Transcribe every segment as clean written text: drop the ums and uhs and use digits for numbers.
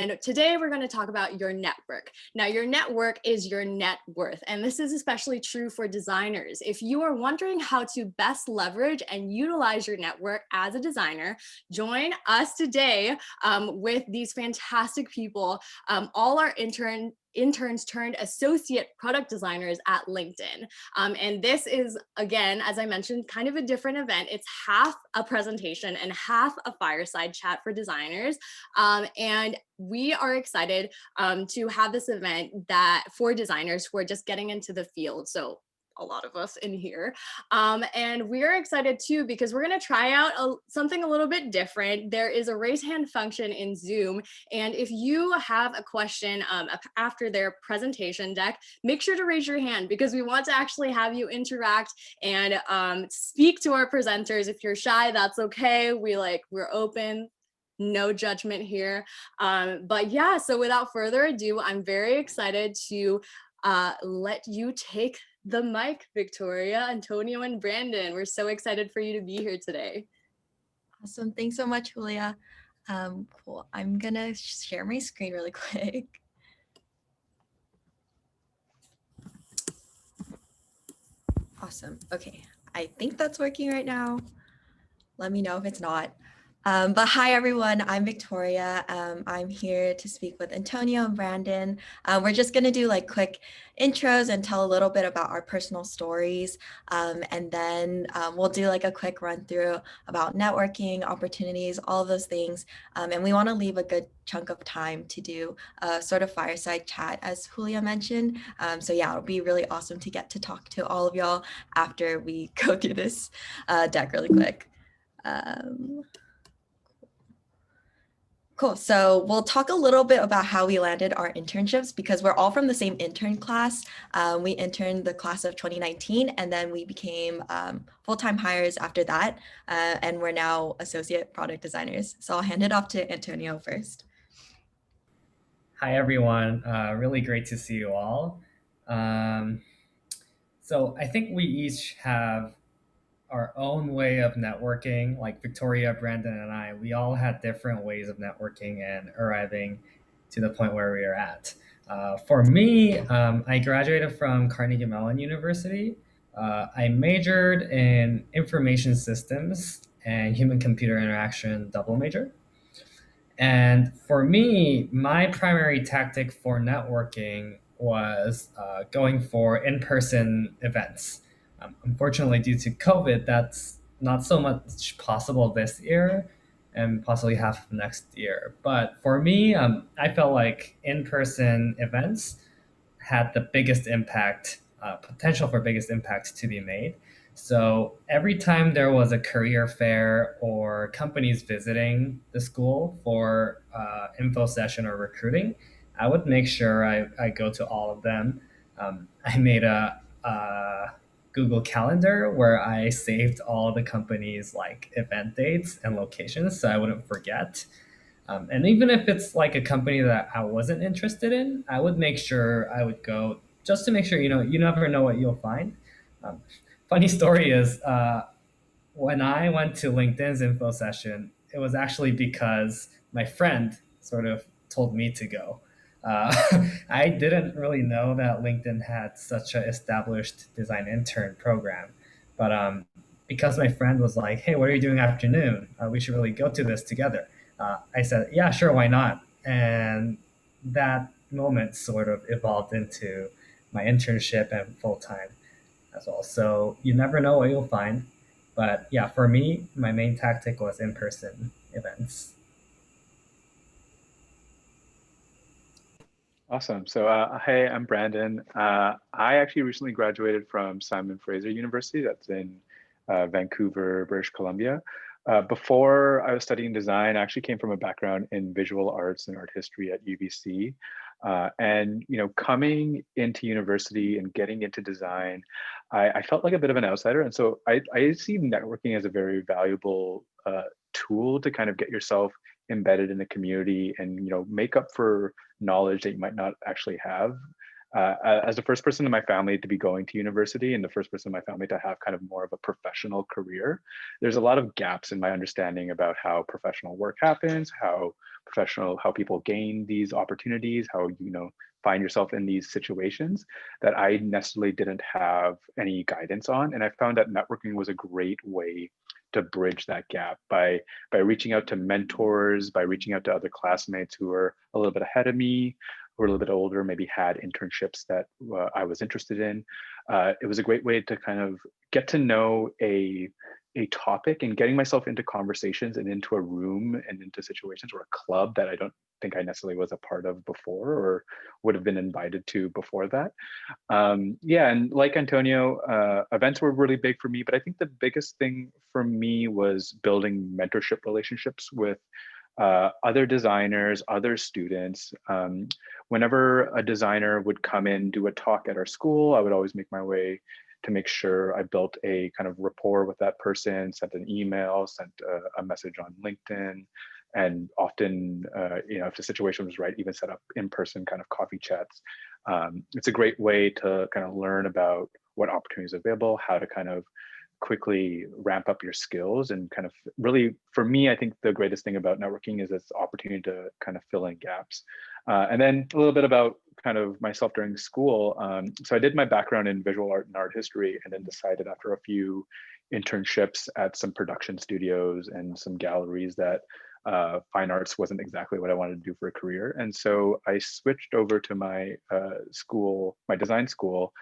And today we're going to talk about your network. Now, your network is your net worth, and this is especially true for designers. If you are wondering how to best leverage and utilize your network as a designer, join us today with these fantastic people, all our interns turned associate product designers at LinkedIn. And this is, again, as I mentioned, kind of a different event. It's half a presentation and half a fireside chat for designers. And we are excited to have this event that for designers who are just getting into the field. So a lot of us in here. And we're excited too, because we're going to try out something a little bit different. There is a raise hand function in Zoom. And if you have a question after their presentation deck, make sure to raise your hand, because we want to actually have you interact and speak to our presenters. If you're shy, that's okay. We're open. No judgment here. But yeah, so without further ado, I'm very excited to let you take the mic, Victoria, Antonio, and Brandon. We're so excited for you to be here today. Awesome. Thanks so much, Julia. Cool. I'm going to share my screen really quick. Awesome. Okay. I think that's working right now. Let me know if it's not. But hi, everyone. I'm Victoria. I'm here to speak with Antonio and Brandon. We're just going to do like quick intros and tell a little bit about our personal stories. And then we'll do like a quick run through about networking, opportunities, all of those things. And we want to leave a good chunk of time to do a sort of fireside chat, as Julia mentioned. So yeah, it'll be really awesome to get to talk to all of y'all after we go through this deck really quick. Cool. So we'll talk a little bit about how we landed our internships, because we're all from the same intern class. We interned the class of 2019, and then we became full-time hires after that. And we're now associate product designers. So I'll hand it off to Antonio first. Hi, everyone. Really great to see you all. So I think we each have our own way of networking. Like Victoria, Brandon, and I, we all had different ways of networking and arriving to the point where we are at. For me, I graduated from Carnegie Mellon University. I majored in information systems and human-computer interaction double major. And for me, my primary tactic for networking was going for in-person events. Unfortunately, due to COVID, that's not so much possible this year and possibly half of next year. But for me, I felt like in-person events had the biggest impact, potential for biggest impact to be made. So every time there was a career fair or companies visiting the school for info session or recruiting, I would make sure I go to all of them. I made a Google Calendar where I saved all the company's like event dates and locations so I wouldn't forget. And even if it's like a company that I wasn't interested in, I would make sure I would go just to make sure, you never know what you'll find. Um, Funny story is when I went to LinkedIn's info session, it was actually because my friend sort of told me to go. Uh, I didn't really know that LinkedIn had such an established design intern program, but because my friend was like, "Hey, what are you doing afternoon? We should really go to this together." I said, "Yeah, sure, why not?" And that moment sort of evolved into my internship and full time as well. So you never know what you'll find. But yeah, for me, my main tactic was in-person events. Awesome. So, hey, I'm Brandon. I actually recently graduated from Simon Fraser University. That's in Vancouver, British Columbia. Before I was studying design, I actually came from a background in visual arts and art history at UBC. And coming into university and getting into design, I felt like a bit of an outsider. And so I see networking as a very valuable tool to kind of get yourself embedded in the community and make up for knowledge that you might not actually have. As the first person in my family to be going to university and the first person in my family to have kind of more of a professional career, there's a lot of gaps in my understanding about how professional work happens, how professional, how people gain these opportunities, how find yourself in these situations that I necessarily didn't have any guidance on. And I found that networking was a great way to bridge that gap by reaching out to mentors, by reaching out to other classmates who are a little bit ahead of me, who are a little bit older, maybe had internships that I was interested in. It was a great way to kind of get to know a topic, and getting myself into conversations and into a room and into situations or a club that I don't think I necessarily was a part of before or would have been invited to before that. Yeah, and like Antonio, events were really big for me, but I think the biggest thing for me was building mentorship relationships with other designers, other students. Whenever a designer would come in, do a talk at our school, I would always make my way to make sure I built a kind of rapport with that person, sent an email, sent a message on LinkedIn, and often, if the situation was right, even set up in-person kind of coffee chats. It's a great way to kind of learn about what opportunities are available, how to kind of quickly ramp up your skills, and kind of really, for me, I think the greatest thing about networking is this opportunity to kind of fill in gaps. And then a little bit about kind of myself during school. So I did my background in visual art and art history, and then decided after a few internships at some production studios and some galleries that fine arts wasn't exactly what I wanted to do for a career. And so I switched over to my school, my design school,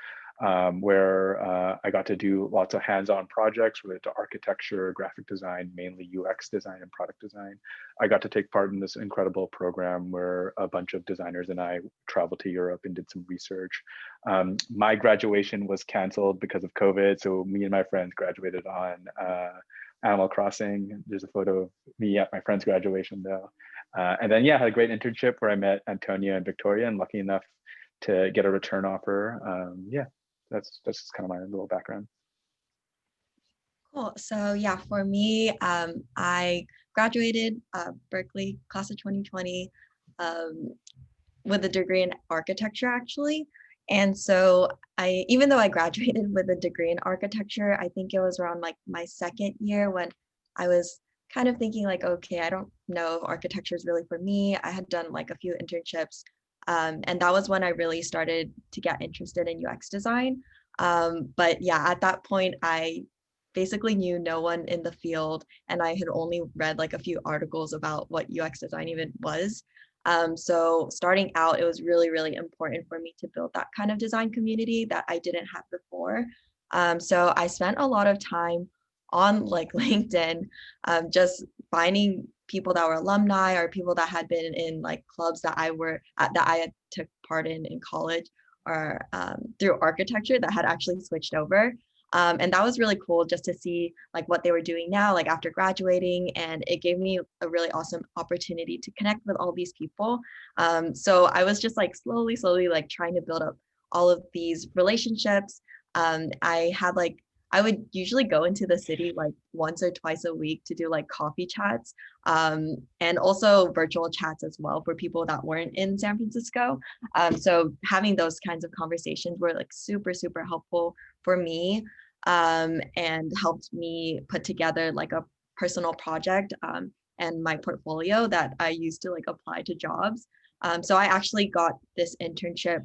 where I got to do lots of hands-on projects related to architecture, graphic design, mainly UX design and product design. I got to take part in this incredible program where a bunch of designers and I traveled to Europe and did some research. My graduation was canceled because of COVID, so me and my friends graduated on Animal Crossing. There's a photo of me at my friend's graduation though. And then, yeah, I had a great internship where I met Antonia and Victoria, and lucky enough to get a return offer. Yeah, that's just kind of my little background. Cool. So yeah, for me, I graduated Berkeley class of 2020 with a degree in architecture, actually. And so even though I graduated with a degree in architecture, I think it was around like my second year when I was kind of thinking like, okay, I don't know if architecture is really for me. I had done like a few internships, and that was when I really started to get interested in UX design. But yeah, at that point, I basically knew no one in the field, and I had only read like a few articles about what UX design even was. So starting out, it was really, really important for me to build that kind of design community that I didn't have before. So I spent a lot of time on like LinkedIn, just finding people that were alumni or people that had been in like clubs that I had took part in college, or through architecture that had actually switched over. And that was really cool just to see like what they were doing now, like after graduating, and it gave me a really awesome opportunity to connect with all these people. So I was just like slowly like trying to build up all of these relationships. I would usually go into the city like once or twice a week to do like coffee chats, and also virtual chats as well for people that weren't in San Francisco. So having those kinds of conversations were like super helpful for me, and helped me put together like a personal project and my portfolio that I used to like apply to jobs. So I actually got this internship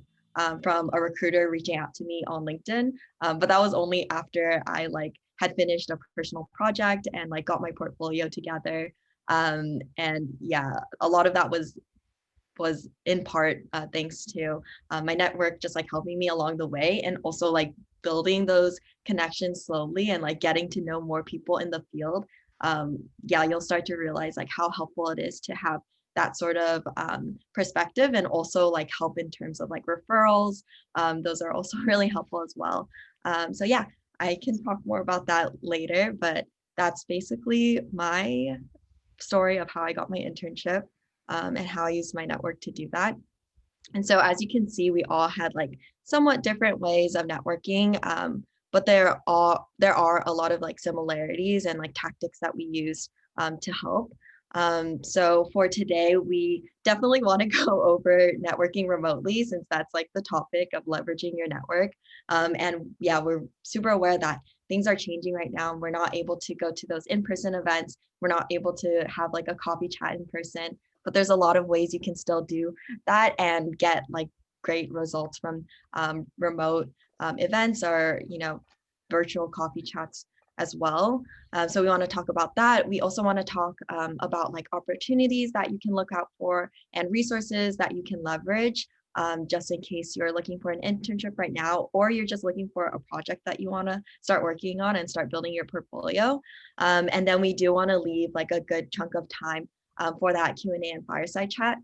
from a recruiter reaching out to me on LinkedIn, but that was only after I like had finished a personal project and like got my portfolio together. And yeah, a lot of that was in part thanks to my network just like helping me along the way, and also like building those connections slowly and like getting to know more people in the field. Yeah, you'll start to realize like how helpful it is to have that sort of perspective, and also like help in terms of like referrals. Those are also really helpful as well. So yeah, I can talk more about that later, but that's basically my story of how I got my internship, and how I used my network to do that. And so as you can see, we all had like somewhat different ways of networking, but there are a lot of like similarities and like tactics that we use to help. So for today, we definitely want to go over networking remotely, since that's like the topic of leveraging your network. And yeah, we're super aware that things are changing right now, and we're not able to go to those in-person events. We're not able to have like a coffee chat in person. but there's a lot of ways you can still do that and get like great results from remote events or, virtual coffee chats as well. So we want to talk about that. We also want to talk about like opportunities that you can look out for and resources that you can leverage just in case you're looking for an internship right now, or you're just looking for a project that you want to start working on and start building your portfolio. And then we do want to leave like a good chunk of time for that Q&A and fireside chat.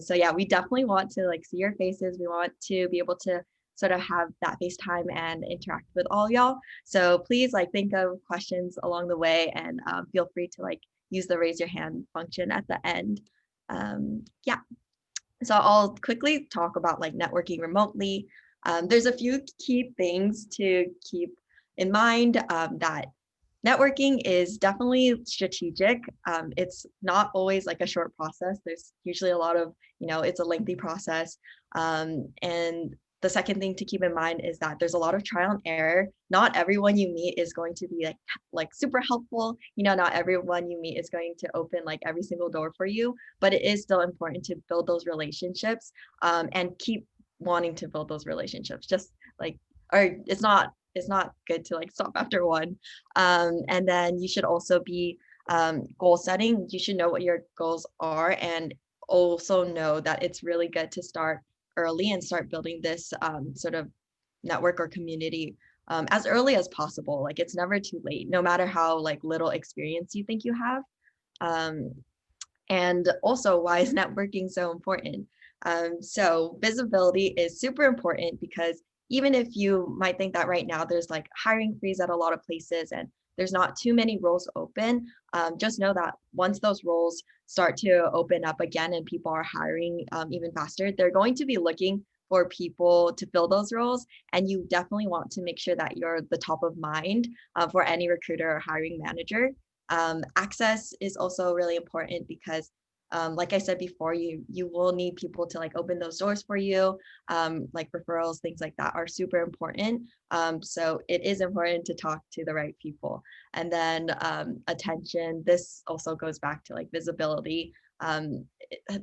So yeah, we definitely want to like see your faces. We want to be able to sort of have that FaceTime and interact with all y'all. So please like think of questions along the way and feel free to like use the raise your hand function at the end. Yeah, so I'll quickly talk about like networking remotely. There's a few key things to keep in mind that networking is definitely strategic. It's not always like a short process. There's usually a lot of, it's a lengthy process. And the second thing to keep in mind is that there's a lot of trial and error. Not everyone you meet is going to be like super helpful. Not everyone you meet is going to open like every single door for you, but it is still important to build those relationships and keep wanting to build those relationships. Just like, or it's not good to like stop after one. And then you should also be goal setting. You should know what your goals are and also know that it's really good to start early and start building this sort of network or community as early as possible. Like it's never too late, no matter how like little experience you think you have. And also, why is networking so important? So visibility is super important because even if you might think that right now there's like hiring freeze at a lot of places and there's not too many roles open, just know that once those roles start to open up again and people are hiring even faster, they're going to be looking for people to fill those roles. And you definitely want to make sure that you're the top of mind for any recruiter or hiring manager. Access is also really important because like I said before, you will need people to like open those doors for you. Like referrals, things like that are super important. So it is important to talk to the right people. And then attention, this also goes back to like visibility.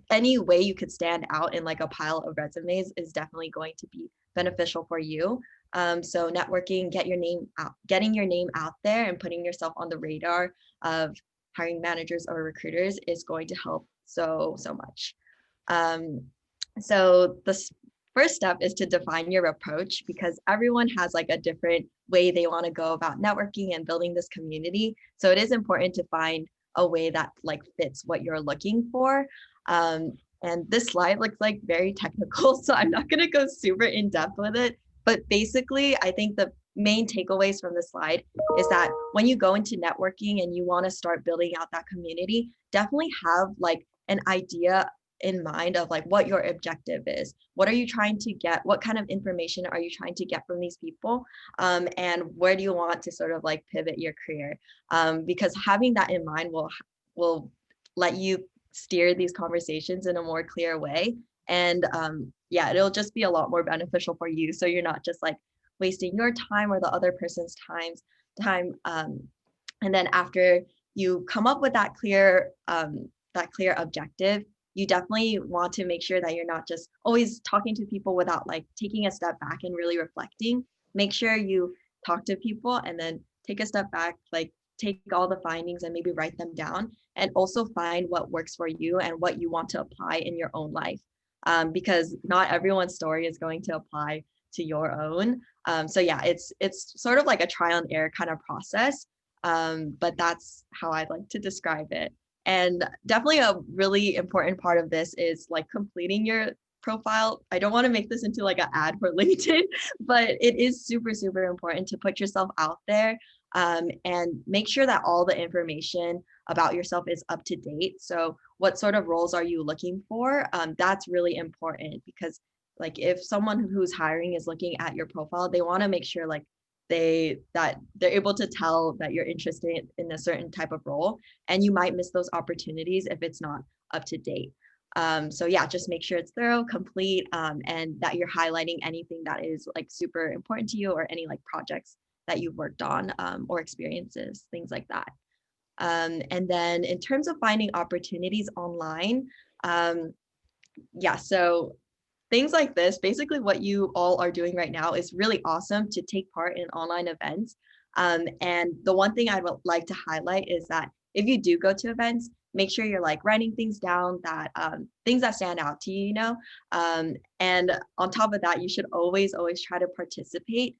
Any way you could stand out in like a pile of resumes is definitely going to be beneficial for you. So networking, getting your name out there and putting yourself on the radar of hiring managers or recruiters is going to help so much. So the first step is to define your approach because everyone has like a different way they want to go about networking and building this community. So it is important to find a way that like fits what you're looking for. And this slide looks like very technical, so I'm not going to go super in depth with it. But basically, I think the main takeaways from the slide is that when you go into networking and you want to start building out that community, definitely have like an idea in mind of like what your objective is. What are you trying to get? What kind of information are you trying to get from these people? And where do you want to sort of like pivot your career? Because having that in mind will let you steer these conversations in a more clear way. And yeah, it'll just be a lot more beneficial for you. So you're not just like wasting your time or the other person's time. And then after you come up with that clear objective, you definitely want to make sure that you're not just always talking to people without like taking a step back and really reflecting. Make sure you talk to people and then take a step back, like take all the findings and maybe write them down, and also find what works for you and what you want to apply in your own life. Because not everyone's story is going to apply to your own. So yeah, it's sort of like a trial and error kind of process, but that's how I'd like to describe it. And definitely a really important part of this is like completing your profile. I don't want to make this into like an ad for LinkedIn, but it is super important to put yourself out there and make sure that all the information about yourself is up to date. So what sort of roles are you looking for? That's really important because like if someone who's hiring is looking at your profile, they want to make sure like they're able to tell that you're interested in a certain type of role, and you might miss those opportunities if it's not up to date. So yeah, just make sure it's thorough, complete, and that you're highlighting anything that is like super important to you or any like projects that you've worked on or experiences, things like that. And then in terms of finding opportunities online, Yeah, so things like this, basically what you all are doing right now is really awesome to take part in online events. And the one thing I would like to highlight is that if you do go to events, make sure you're like writing things down that things that stand out to you, you know. And on top of that, you should always try to participate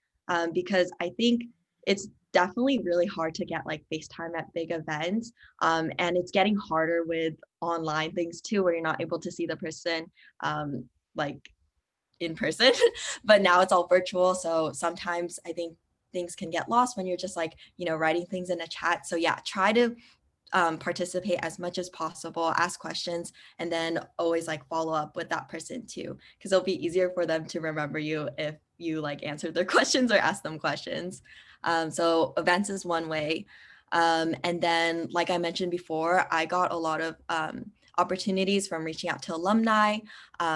because I think it's definitely really hard to get like FaceTime at big events. And it's getting harder with online things too, where you're not able to see the person like in person, but now it's all virtual. So sometimes I think things can get lost when you're just like, you know, writing things in a chat. So yeah, try to participate as much as possible, ask questions, and then always like follow up with that person too, because it'll be easier for them to remember you if you like answer their questions or ask them questions. So events is one way. And then, like I mentioned before, I got a lot of opportunities from reaching out to alumni.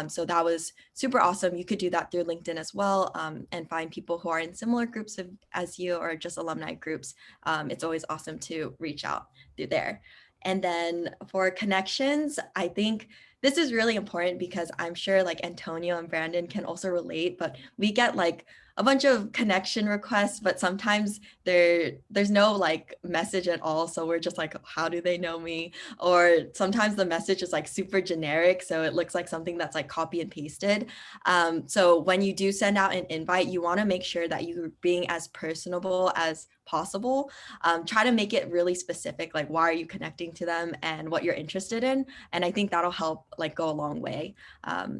So that was super awesome. You could do that through LinkedIn as well, and find people who are in similar groups as you or just alumni groups. It's always awesome to reach out through there. And then for connections, I think this is really important because I'm sure like Antonio and Brandon can also relate, but we get like a bunch of connection requests, but sometimes there's no like message at all. So we're just like, how do they know me? Or sometimes the message is like super generic. So it looks like something that's like copy and pasted. So when you do send out an invite, you want to make sure that you're being as personable as possible. Try to make it really specific, like why are you connecting to them and what you're interested in. And I think that'll help like go a long way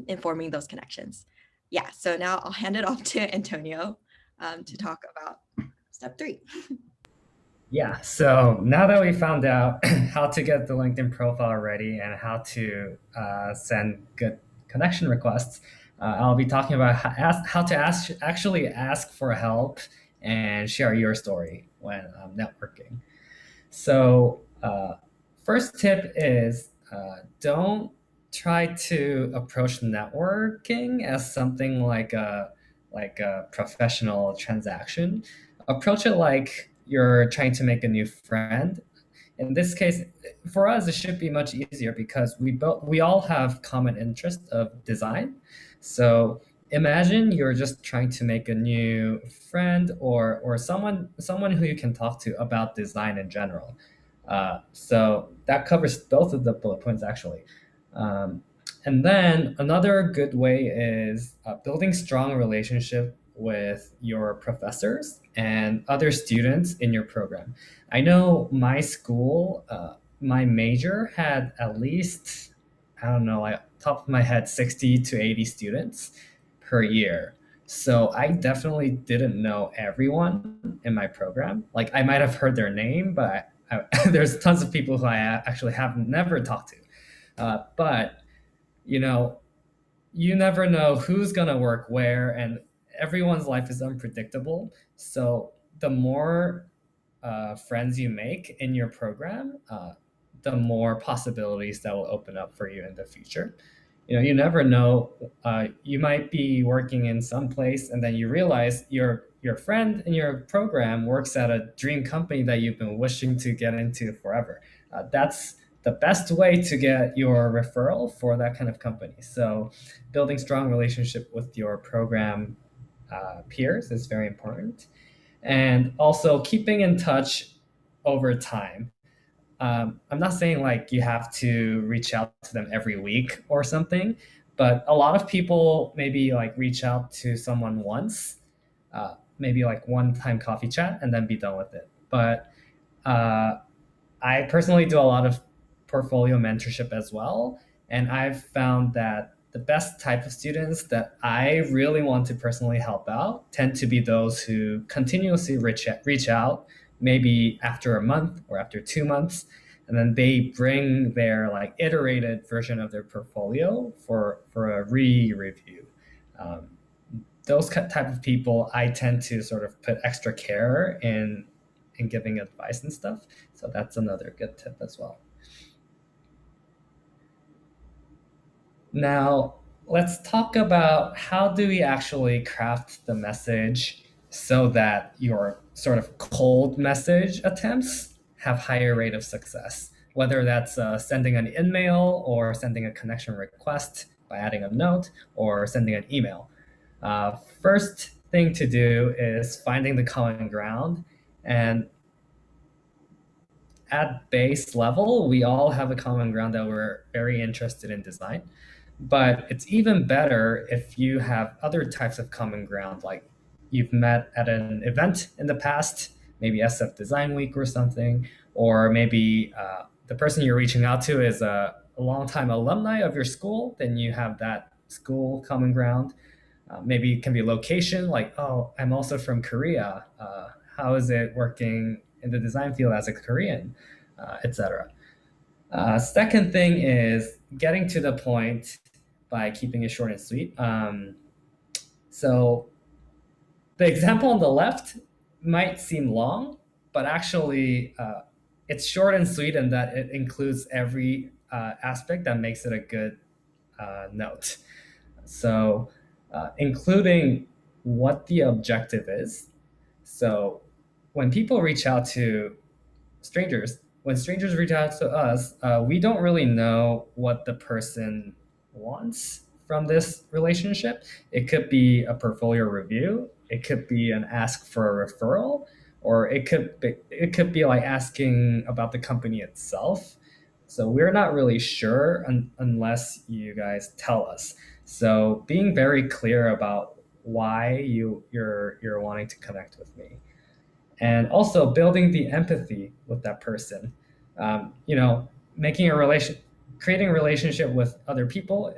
in forming those connections. Yeah, so now I'll hand it off to Antonio to talk about step 3. Yeah, so now that we found out how to get the LinkedIn profile ready and how to send good connection requests, I'll be talking about how to actually ask for help and share your story when networking. So first tip is don't try to approach networking as something like a professional transaction. Approach it like you're trying to make a new friend. In this case, for us, it should be much easier because we all have common interest of design. So imagine you're just trying to make a new friend or someone who you can talk to about design in general. So that covers both of the bullet points actually. Um, and then another good way is building strong relationship with your professors and other students in your program. I know my school, my major had at least, I don't know, like top of my head, 60 to 80 students per year. So I definitely didn't know everyone in my program. Like I might have heard their name, but there's tons of people who I actually have never talked to. But you know, you never know who's gonna work where, and everyone's life is unpredictable. So the more friends you make in your program, the more possibilities that will open up for you in the future. You know, you never know. You might be working in some place, and then you realize your friend in your program works at a dream company that you've been wishing to get into forever. That's the best way to get your referral for that kind of company. So, building strong relationship with your program peers is very important, and also keeping in touch over time. I'm not saying like you have to reach out to them every week or something, but a lot of people maybe like reach out to someone once, maybe like one time coffee chat and then be done with it. But uh, I personally do a lot of portfolio mentorship as well. And I've found that the best type of students that I really want to personally help out tend to be those who continuously reach out, maybe after a month or after 2 months, and then they bring their like iterated version of their portfolio for a re-review. Um, those type of people, I tend to sort of put extra care in giving advice and stuff. So that's another good tip as well. Now, let's talk about how do we actually craft the message so that your sort of cold message attempts have higher rate of success. whether that's sending an email or sending a connection request by adding a note or sending an email. First thing to do is finding the common ground. And at base level, we all have a common ground that we're very interested in design. But it's even better if you have other types of common ground, like you've met at an event in the past, maybe SF Design Week or something, or maybe the person you're reaching out to is a longtime alumni of your school, then you have that school common ground. Maybe it can be location, like, oh, I'm also from Korea. How is it working in the design field as a Korean, etc. Second thing is getting to the point by keeping it short and sweet. So the example on the left might seem long, but actually it's short and sweet in that it includes every aspect that makes it a good note. So including what the objective is. So when people reach out to strangers, when strangers reach out to us, we don't really know what the person wants from this relationship. It could be a portfolio review, it could be an ask for a referral, or it could be like asking about the company itself. So we're not really sure unless you guys tell us. So being very clear about why you're wanting to connect with me, and also building the empathy with that person. Making creating a relationship with other people.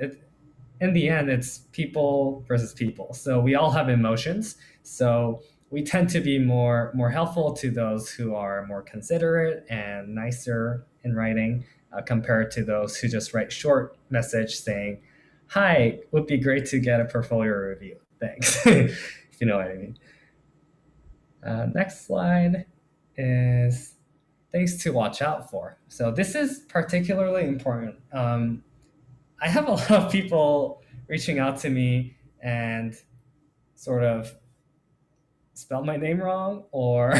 In the end, it's people versus people. So we all have emotions. So we tend to be more helpful to those who are more considerate and nicer in writing, compared to those who just write short message saying, "Hi, would be great to get a portfolio review. Thanks." If you know what I mean. Next slide is things to watch out for. So this is particularly important. I have a lot of people reaching out to me and sort of spell my name wrong, or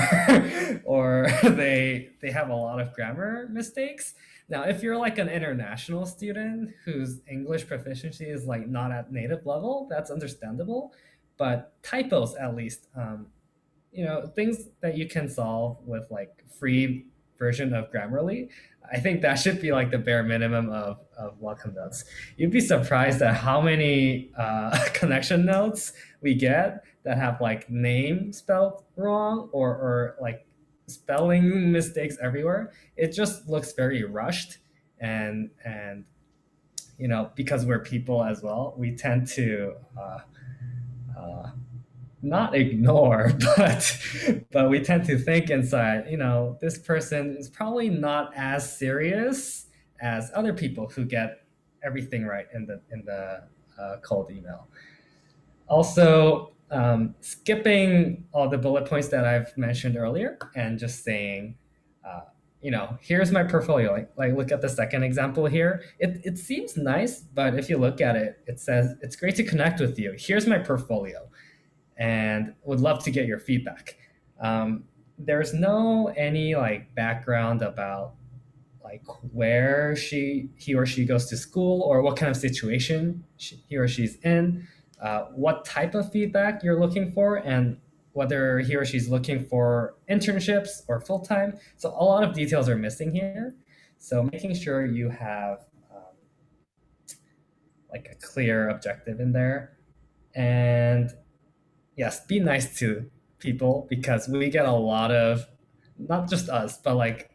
or they have a lot of grammar mistakes. Now, if you're like an international student whose English proficiency is like not at native level, that's understandable. But typos, at least, things that you can solve with like free version of Grammarly, I think that should be like the bare minimum of welcome notes. You'd be surprised at how many connection notes we get that have like name spelled wrong, or like spelling mistakes everywhere. It just looks very rushed, and because we're people as well, we tend to not ignore, but we tend to think inside, this person is probably not as serious as other people who get everything right in the cold email. Also, skipping all the bullet points that I've mentioned earlier and just saying, here's my portfolio. Like look at the second example here. It seems nice, but if you look at it, it says, it's great to connect with you. Here's my portfolio, and would love to get your feedback. There's no any like background about like where he or she goes to school, or what kind of situation he or she's in, what type of feedback you're looking for, and whether he or she's looking for internships or full-time. So a lot of details are missing here. So making sure you have like a clear objective in there. And yes, be nice to people, because we get a lot of, not just us, but like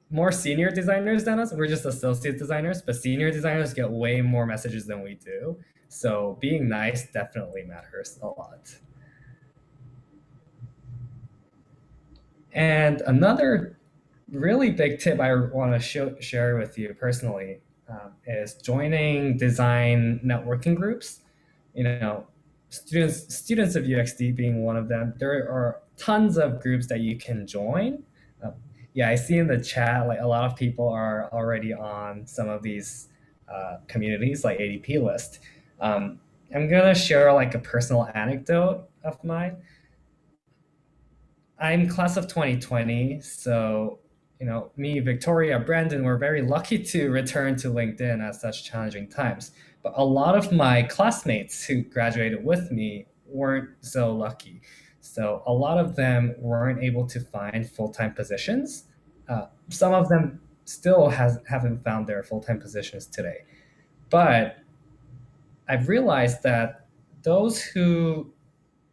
more senior designers than us. We're just associate designers, but senior designers get way more messages than we do. So being nice definitely matters a lot. And another really big tip I want to share with you personally is joining design networking groups. Students of UXD being one of them. There are tons of groups that you can join. I see in the chat like a lot of people are already on some of these communities like ADP list. I'm gonna share like a personal anecdote of mine. I'm class of 2020, so me, Victoria, Brandon, were very lucky to return to LinkedIn at such challenging times. But a lot of my classmates who graduated with me weren't so lucky. So a lot of them weren't able to find full-time positions. Some of them still haven't found their full-time positions today. But I've realized that those who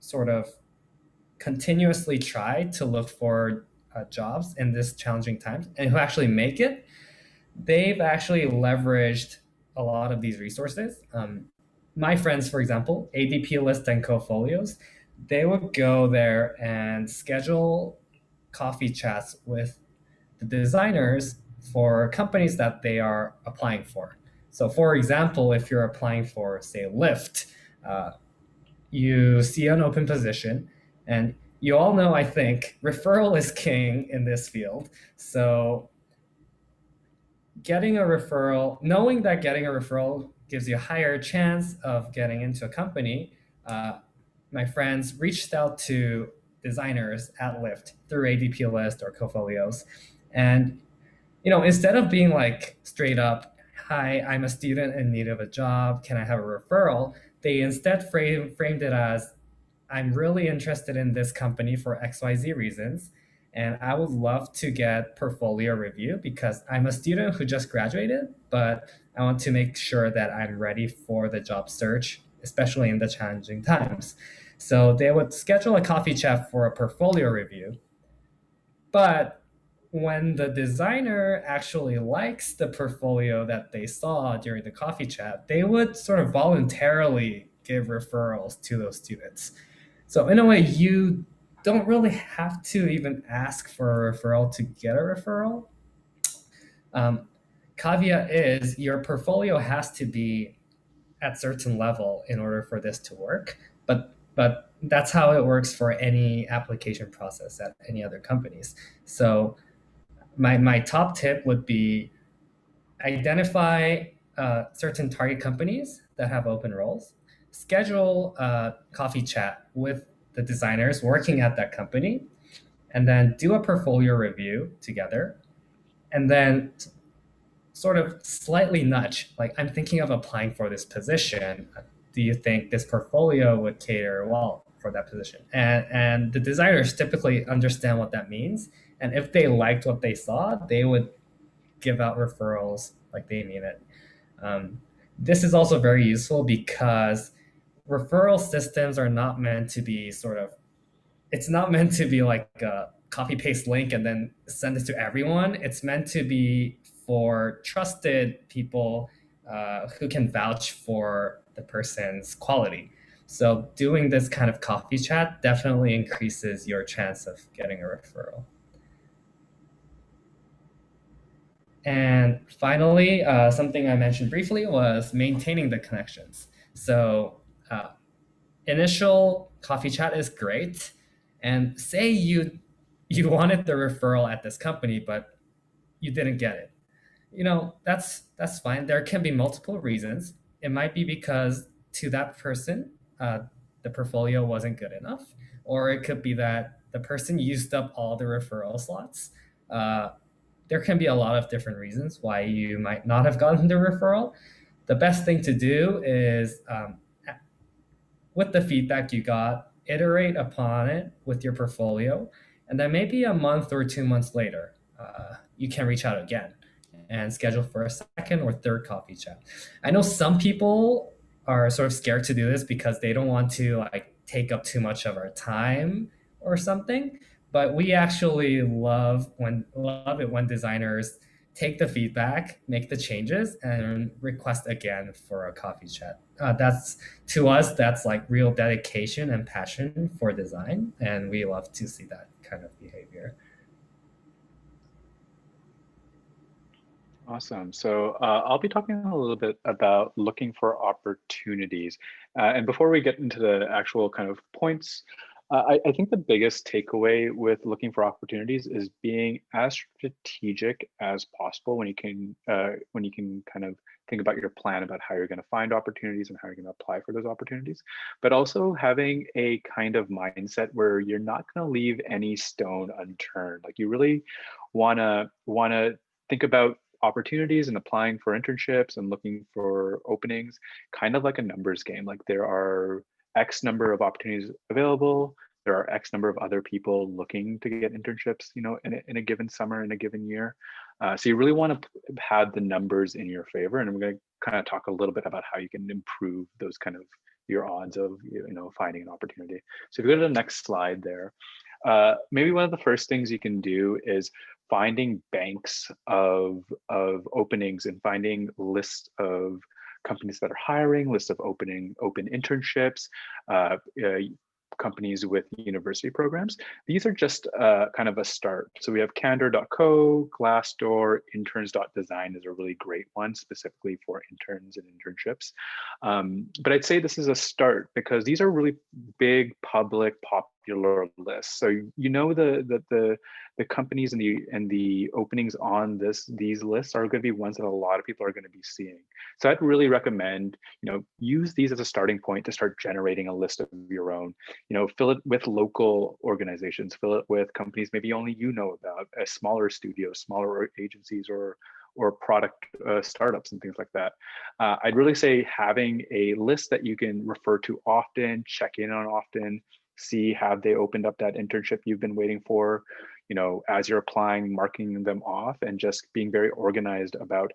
sort of continuously try to look for jobs in this challenging times and who actually make it, they've actually leveraged a lot of these resources. My friends, for example, ADP List and Cofolios, they would go there and schedule coffee chats with the designers for companies that they are applying for. So, for example, if you're applying for, say, Lyft, uh, you see an open position, and you all know, I think, referral is king in this field. So getting a referral, knowing that getting a referral gives you a higher chance of getting into a company, my friends reached out to designers at Lyft through ADP List or Cofolios. And, instead of being like straight up, hi, I'm a student in need of a job, can I have a referral? They instead framed it as, I'm really interested in this company for XYZ reasons. And I would love to get portfolio review because I'm a student who just graduated, but I want to make sure that I'm ready for the job search, especially in the challenging times. So they would schedule a coffee chat for a portfolio review. But when the designer actually likes the portfolio that they saw during the coffee chat, they would sort of voluntarily give referrals to those students. So in a way, you don't really have to even ask for a referral to get a referral. Caveat is your portfolio has to be at certain level in order for this to work. But that's how it works for any application process at any other companies. So my top tip would be identify certain target companies that have open roles, schedule a coffee chat with the designers working at that company, and then do a portfolio review together, and then sort of slightly nudge, like, I'm thinking of applying for this position. Do you think this portfolio would cater well for that position? And the designers typically understand what that means. And if they liked what they saw, they would give out referrals like they mean it. This is also very useful because referral systems are not meant to be it's not meant to be like a copy paste link and then send it to everyone. It's meant to be for trusted people who can vouch for the person's quality. So doing this kind of coffee chat definitely increases your chance of getting a referral. And finally, something I mentioned briefly was maintaining the connections. So initial coffee chat is great. And say you wanted the referral at this company, but you didn't get it. That's fine. There can be multiple reasons. It might be because to that person, the portfolio wasn't good enough, or it could be that the person used up all the referral slots. There can be a lot of different reasons why you might not have gotten the referral. The best thing to do is, with the feedback you got, iterate upon it with your portfolio. And then maybe a month or 2 months later, you can reach out again and schedule for a second or third coffee chat. I know some people are sort of scared to do this because they don't want to take up too much of our time or something. But we actually love it when designers take the feedback, make the changes, and request again for a coffee chat. To us, that's like real dedication and passion for design, and we love to see that kind of behavior. Awesome. So I'll be talking a little bit about looking for opportunities. And before we get into the actual kind of points, I think the biggest takeaway with looking for opportunities is being as strategic as possible when you can kind of think about your plan about how you're going to find opportunities and how you're going to apply for those opportunities, but also having a kind of mindset where you're not going to leave any stone unturned. Like, you really wanna think about opportunities and applying for internships and looking for openings, kind of like a numbers game. Like there are X number of opportunities available. There are X number of other people looking to get internships, you know, in a given summer, in a given year. So you really want to have the numbers in your favor. And I'm going to kind of talk a little bit about how you can improve those kind of your odds of, you know, finding an opportunity. So if you go to the next slide there, maybe one of the first things you can do is finding banks of openings and finding lists of companies that are hiring, lists of open internships, companies with university programs. These are just kind of a start. So we have candor.co, Glassdoor, interns.design is a really great one specifically for interns and internships. But I'd say this is a start because these are really big, public, popular lists. So you know the companies and the openings on these lists are going to be ones that a lot of people are going to be seeing. So I'd really recommend, you know, use these as a starting point to start generating a list of your own. You know, fill it with local organizations, fill it with companies maybe only you know about, smaller studios, smaller agencies, or product startups and things like that. I'd really say having a list that you can refer to often, check in on often, see have they opened up that internship you've been waiting for, you know, as you're applying, marking them off, and just being very organized about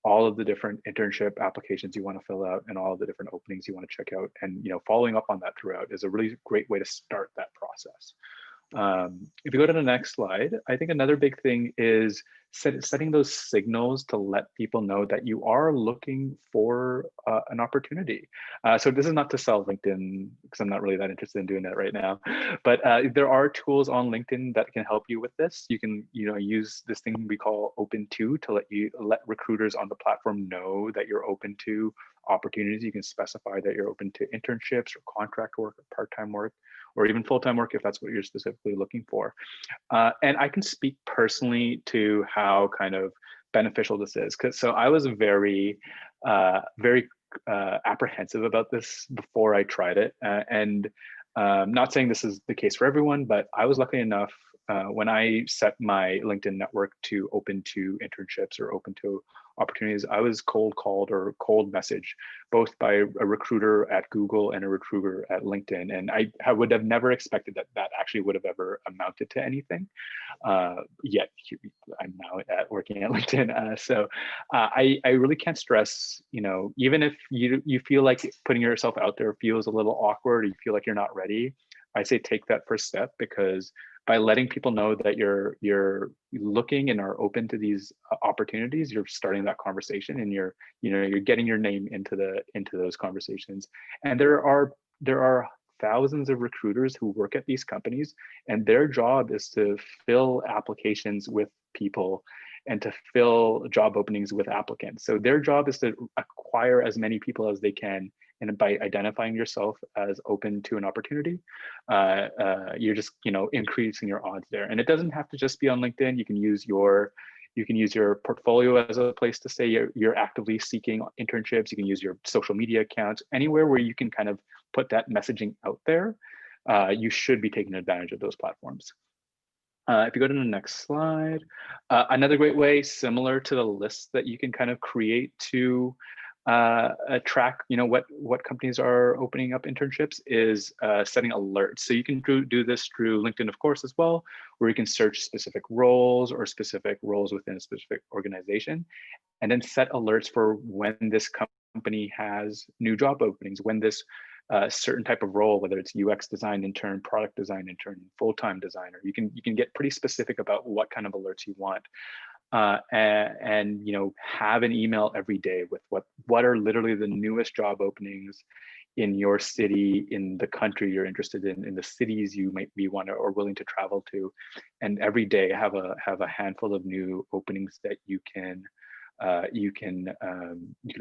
all of the different internship applications you want to fill out and all of the different openings you want to check out. And, you know, following up on that throughout is a really great way to start that process. If you go to the next slide, I think another big thing is setting those signals to let people know that you are looking for an opportunity. So this is not to sell LinkedIn because I'm not really that interested in doing that right now, but there are tools on LinkedIn that can help you with this. You can, you know, use this thing we call open to let recruiters on the platform know that you're open to opportunities. You can specify that you're open to internships or contract work or part-time work, or even full-time work if that's what you're specifically looking for. And I can speak personally to how kind of beneficial this is. So I was very apprehensive about this before I tried it. And not saying this is the case for everyone, but I was lucky enough when I set my LinkedIn network to open to internships or open to opportunities, I was cold called or cold messaged both by a recruiter at Google and a recruiter at LinkedIn. And I would have never expected that actually would have ever amounted to anything. Yet I'm now working at LinkedIn. So I really can't stress, you know, even if you feel like putting yourself out there feels a little awkward, or you feel like you're not ready, I say take that first step, because by letting people know that you're looking and are open to these opportunities, you're starting that conversation, and you're getting your name into those conversations. And there are thousands of recruiters who work at these companies, and their job is to fill applications with people and to fill job openings with applicants. So their job is to acquire as many people as they can. And by identifying yourself as open to an opportunity, you're just, you know, increasing your odds there. And it doesn't have to just be on LinkedIn. You can use your portfolio as a place to say you're actively seeking internships. You can use your social media accounts, anywhere where you can kind of put that messaging out there. You should be taking advantage of those platforms. If you go to the next slide, another great way, similar to the list that you can kind of create to track, you know, what companies are opening up internships, is setting alerts. So you can do this through LinkedIn, of course, as well, where you can search specific roles or specific roles within a specific organization, and then set alerts for when this company has new job openings, when this certain type of role, whether it's UX design intern, product design intern, full-time designer, you can get pretty specific about what kind of alerts you want. And you know, have an email every day with what are literally the newest job openings in your city, in the country you're interested in the cities you might be or willing to travel to, and every day have a handful of new openings that you can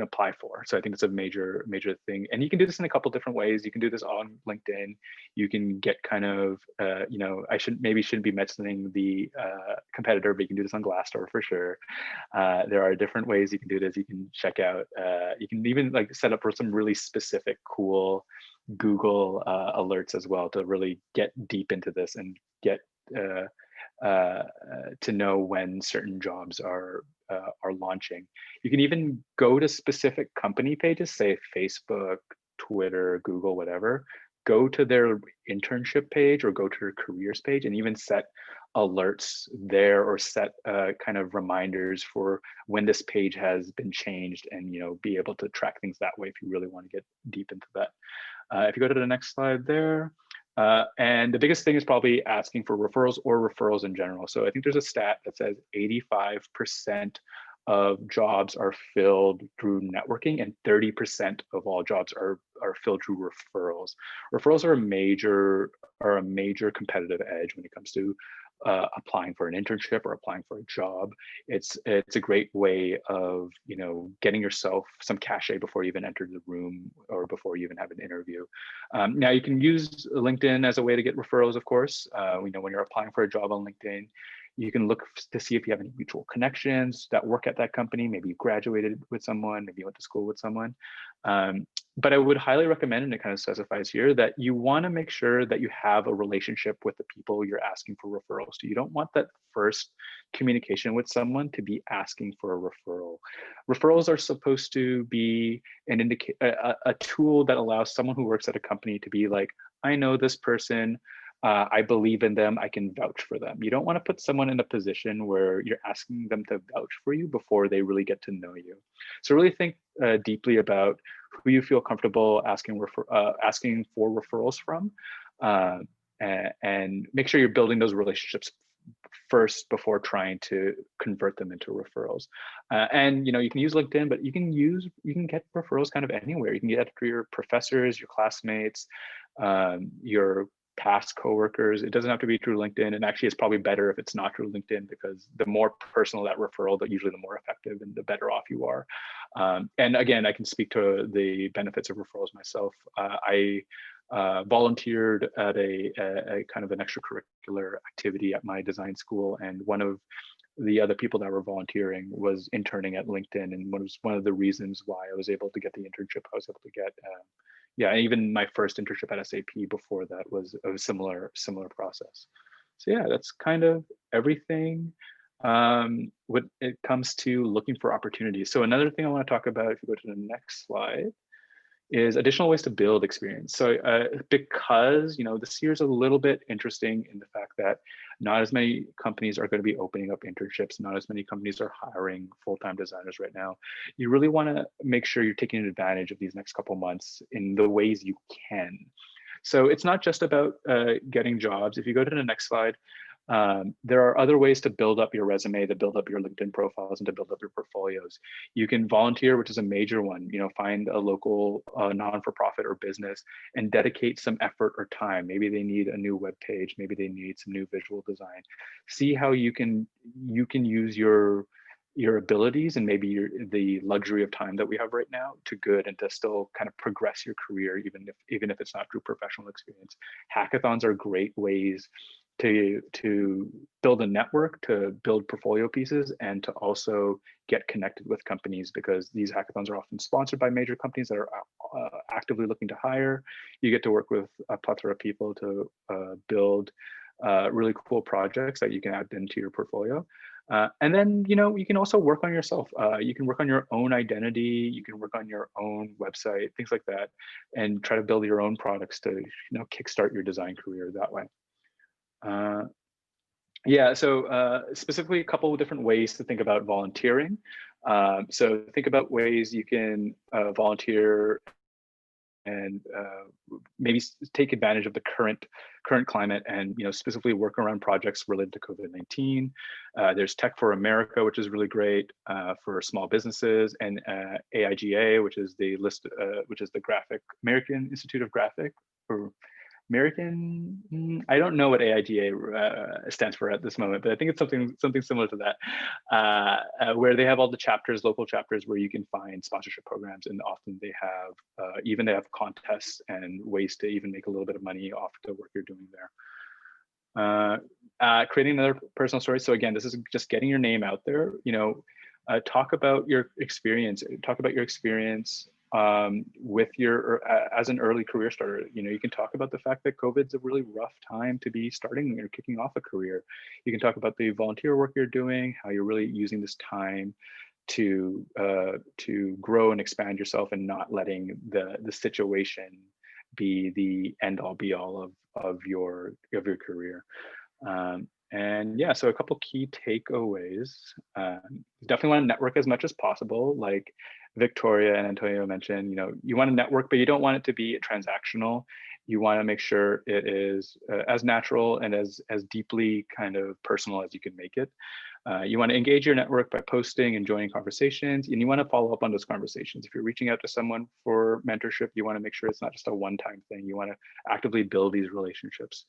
apply for. So I think it's a major thing, and you can do this in a couple different ways. You can do this on LinkedIn. You can get kind of you know, I shouldn't be mentioning the competitor, but you can do this on Glassdoor for sure. There are different ways you can do this. You can check out. You can even like set up for some really specific, cool Google alerts as well to really get deep into this and get to know when certain jobs are launching. You can even go to specific company pages, say Facebook, Twitter, Google, whatever. Go to their internship page or go to their careers page and even set alerts there or set kind of reminders for when this page has been changed, and be able to track things that way if you really want to get deep into that. If you go to the next slide there, and the biggest thing is probably asking for referrals or referrals in general. So I think there's a stat that says 85% of jobs are filled through networking, and 30% of all jobs are filled through referrals. Referrals are a major competitive edge when it comes to applying for an internship or applying for a job. It's a great way of getting yourself some cachet before you even enter the room or before you even have an interview. Now you can use LinkedIn as a way to get referrals, of course. When you're applying for a job on LinkedIn, you can look to see if you have any mutual connections that work at that company. Maybe you graduated with someone, maybe you went to school with someone. But I would highly recommend, and it kind of specifies here, that you want to make sure that you have a relationship with the people you're asking for referrals to. You don't want that first communication with someone to be asking for a referral. Referrals are supposed to be a tool that allows someone who works at a company to be like, I know this person, I believe in them, I can vouch for them. You don't want to put someone in a position where you're asking them to vouch for you before they really get to know you. So really think deeply about who you feel comfortable asking for referrals from, and make sure you're building those relationships first before trying to convert them into referrals. And you can use LinkedIn, but you can get referrals kind of anywhere. You can get it through your professors, your classmates, your past coworkers. It doesn't have to be through LinkedIn, and actually it's probably better if it's not through LinkedIn, because the more personal that referral, usually the more effective and the better off you are. And again, I can speak to the benefits of referrals myself. I volunteered at a kind of an extracurricular activity at my design school, and one of the other people that were volunteering was interning at LinkedIn, and was one of the reasons why I was able to get the internship I was able to get. Yeah, even my first internship at SAP before that was a similar process. So yeah, that's kind of everything when it comes to looking for opportunities. So another thing I want to talk about, if you go to the next slide, is additional ways to build experience. So because this year is a little bit interesting in the fact that not as many companies are going to be opening up internships, not as many companies are hiring full-time designers right now. You really want to make sure you're taking advantage of these next couple months in the ways you can. So it's not just about getting jobs. If you go to the next slide, there are other ways to build up your resume, to build up your LinkedIn profiles, and to build up your portfolios. You can volunteer, which is a major one. Find a local non-for-profit or business and dedicate some effort or time. Maybe they need a new web page. Maybe they need some new visual design. See how you can use your abilities and maybe the luxury of time that we have right now to good, and to still kind of progress your career, even if it's not through professional experience. Hackathons are great ways to build a network, to build portfolio pieces, and to also get connected with companies, because these hackathons are often sponsored by major companies that are actively looking to hire. You get to work with a plethora of people to build really cool projects that you can add into your portfolio. And then, you can also work on yourself. You can work on your own identity. You can work on your own website, things like that, and try to build your own products to, kickstart your design career that way. Yeah, so specifically a couple of different ways to think about volunteering. So think about ways you can volunteer and maybe take advantage of the current climate, and specifically work around projects related to COVID-19. There's Tech for America, which is really great for small businesses, and AIGA, which is the American Institute of Graphic, or American, I don't know what AIGA stands for at this moment, but I think it's something similar to that, where they have all the chapters, local chapters, where you can find sponsorship programs, and often they have contests and ways to even make a little bit of money off the work you're doing there. Creating another personal story. So again, this is just getting your name out there. Talk about your experience. with as an early career starter. You can talk about the fact that COVID's a really rough time to be starting or kicking off a career. You can talk about the volunteer work you're doing, how you're really using this time to grow and expand yourself, and not letting the situation be the end all be all of your career. And yeah, so a couple key takeaways. Definitely want to network as much as possible. Like Victoria and Antonio mentioned, you want to network, but you don't want it to be transactional. You want to make sure it is as natural and as deeply kind of personal as you can make it. You want to engage your network by posting and joining conversations, and you want to follow up on those conversations. If you're reaching out to someone for mentorship, you want to make sure it's not just a one-time thing. You want to actively build these relationships.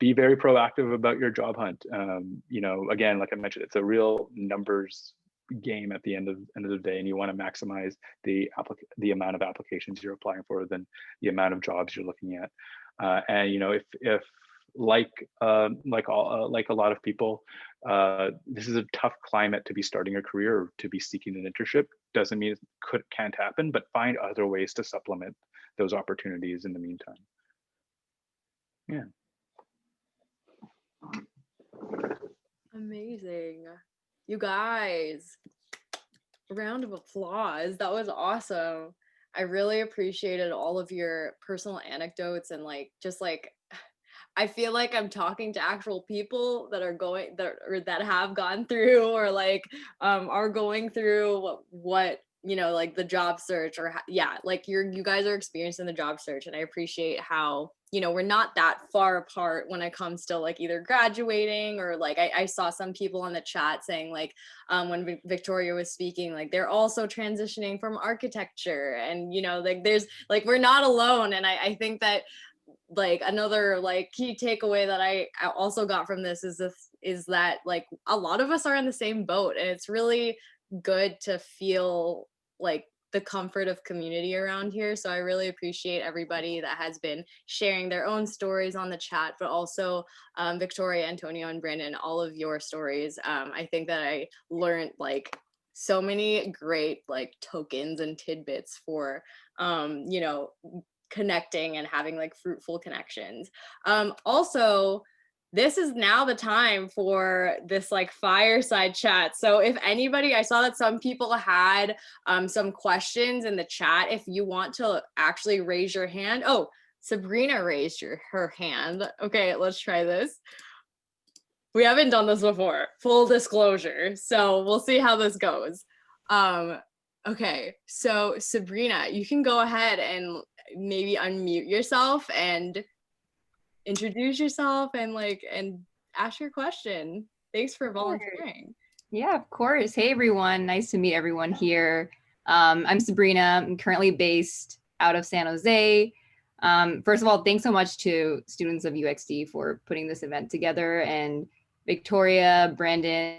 Be very proactive about your job hunt. Again, like I mentioned, it's a real numbers game at the end of the day, and you want to maximize the amount of applications you're applying for than the amount of jobs you're looking at. And if like a lot of people, this is a tough climate to be starting a career or to be seeking an internship. Doesn't mean it can't happen, but find other ways to supplement those opportunities in the meantime. Yeah. Amazing. You guys, a round of applause. That was awesome. I really appreciated all of your personal anecdotes and I feel like I'm talking to actual people that are going that have gone through or are going through what the job search or you guys are experiencing the job search, and I appreciate how we're not that far apart when it comes to either graduating or I saw some people on the chat saying when Victoria was speaking, they're also transitioning from architecture, and there's we're not alone. And I think that another key takeaway that I also got from this is that a lot of us are in the same boat, and it's really good to feel the comfort of community around here. So I really appreciate everybody that has been sharing their own stories on the chat, but also Victoria, Antonio, and Brandon, all of your stories. I think that I learned so many great tokens and tidbits for connecting and having fruitful connections. Also, this is now the time for this fireside chat. So if anybody, I saw that some people had some questions in the chat. If you want to actually raise your hand. Oh, Sabrina raised her hand. Okay, let's try this. We haven't done this before, full disclosure. So we'll see how this goes. Okay, so Sabrina, you can go ahead and maybe unmute yourself and introduce yourself and ask your question. Thanks for volunteering. Yeah, of course. Hey everyone, nice to meet everyone here. I'm Sabrina. I'm currently based out of San Jose. First of all, thanks so much to students of UXD for putting this event together, and Victoria, Brandon,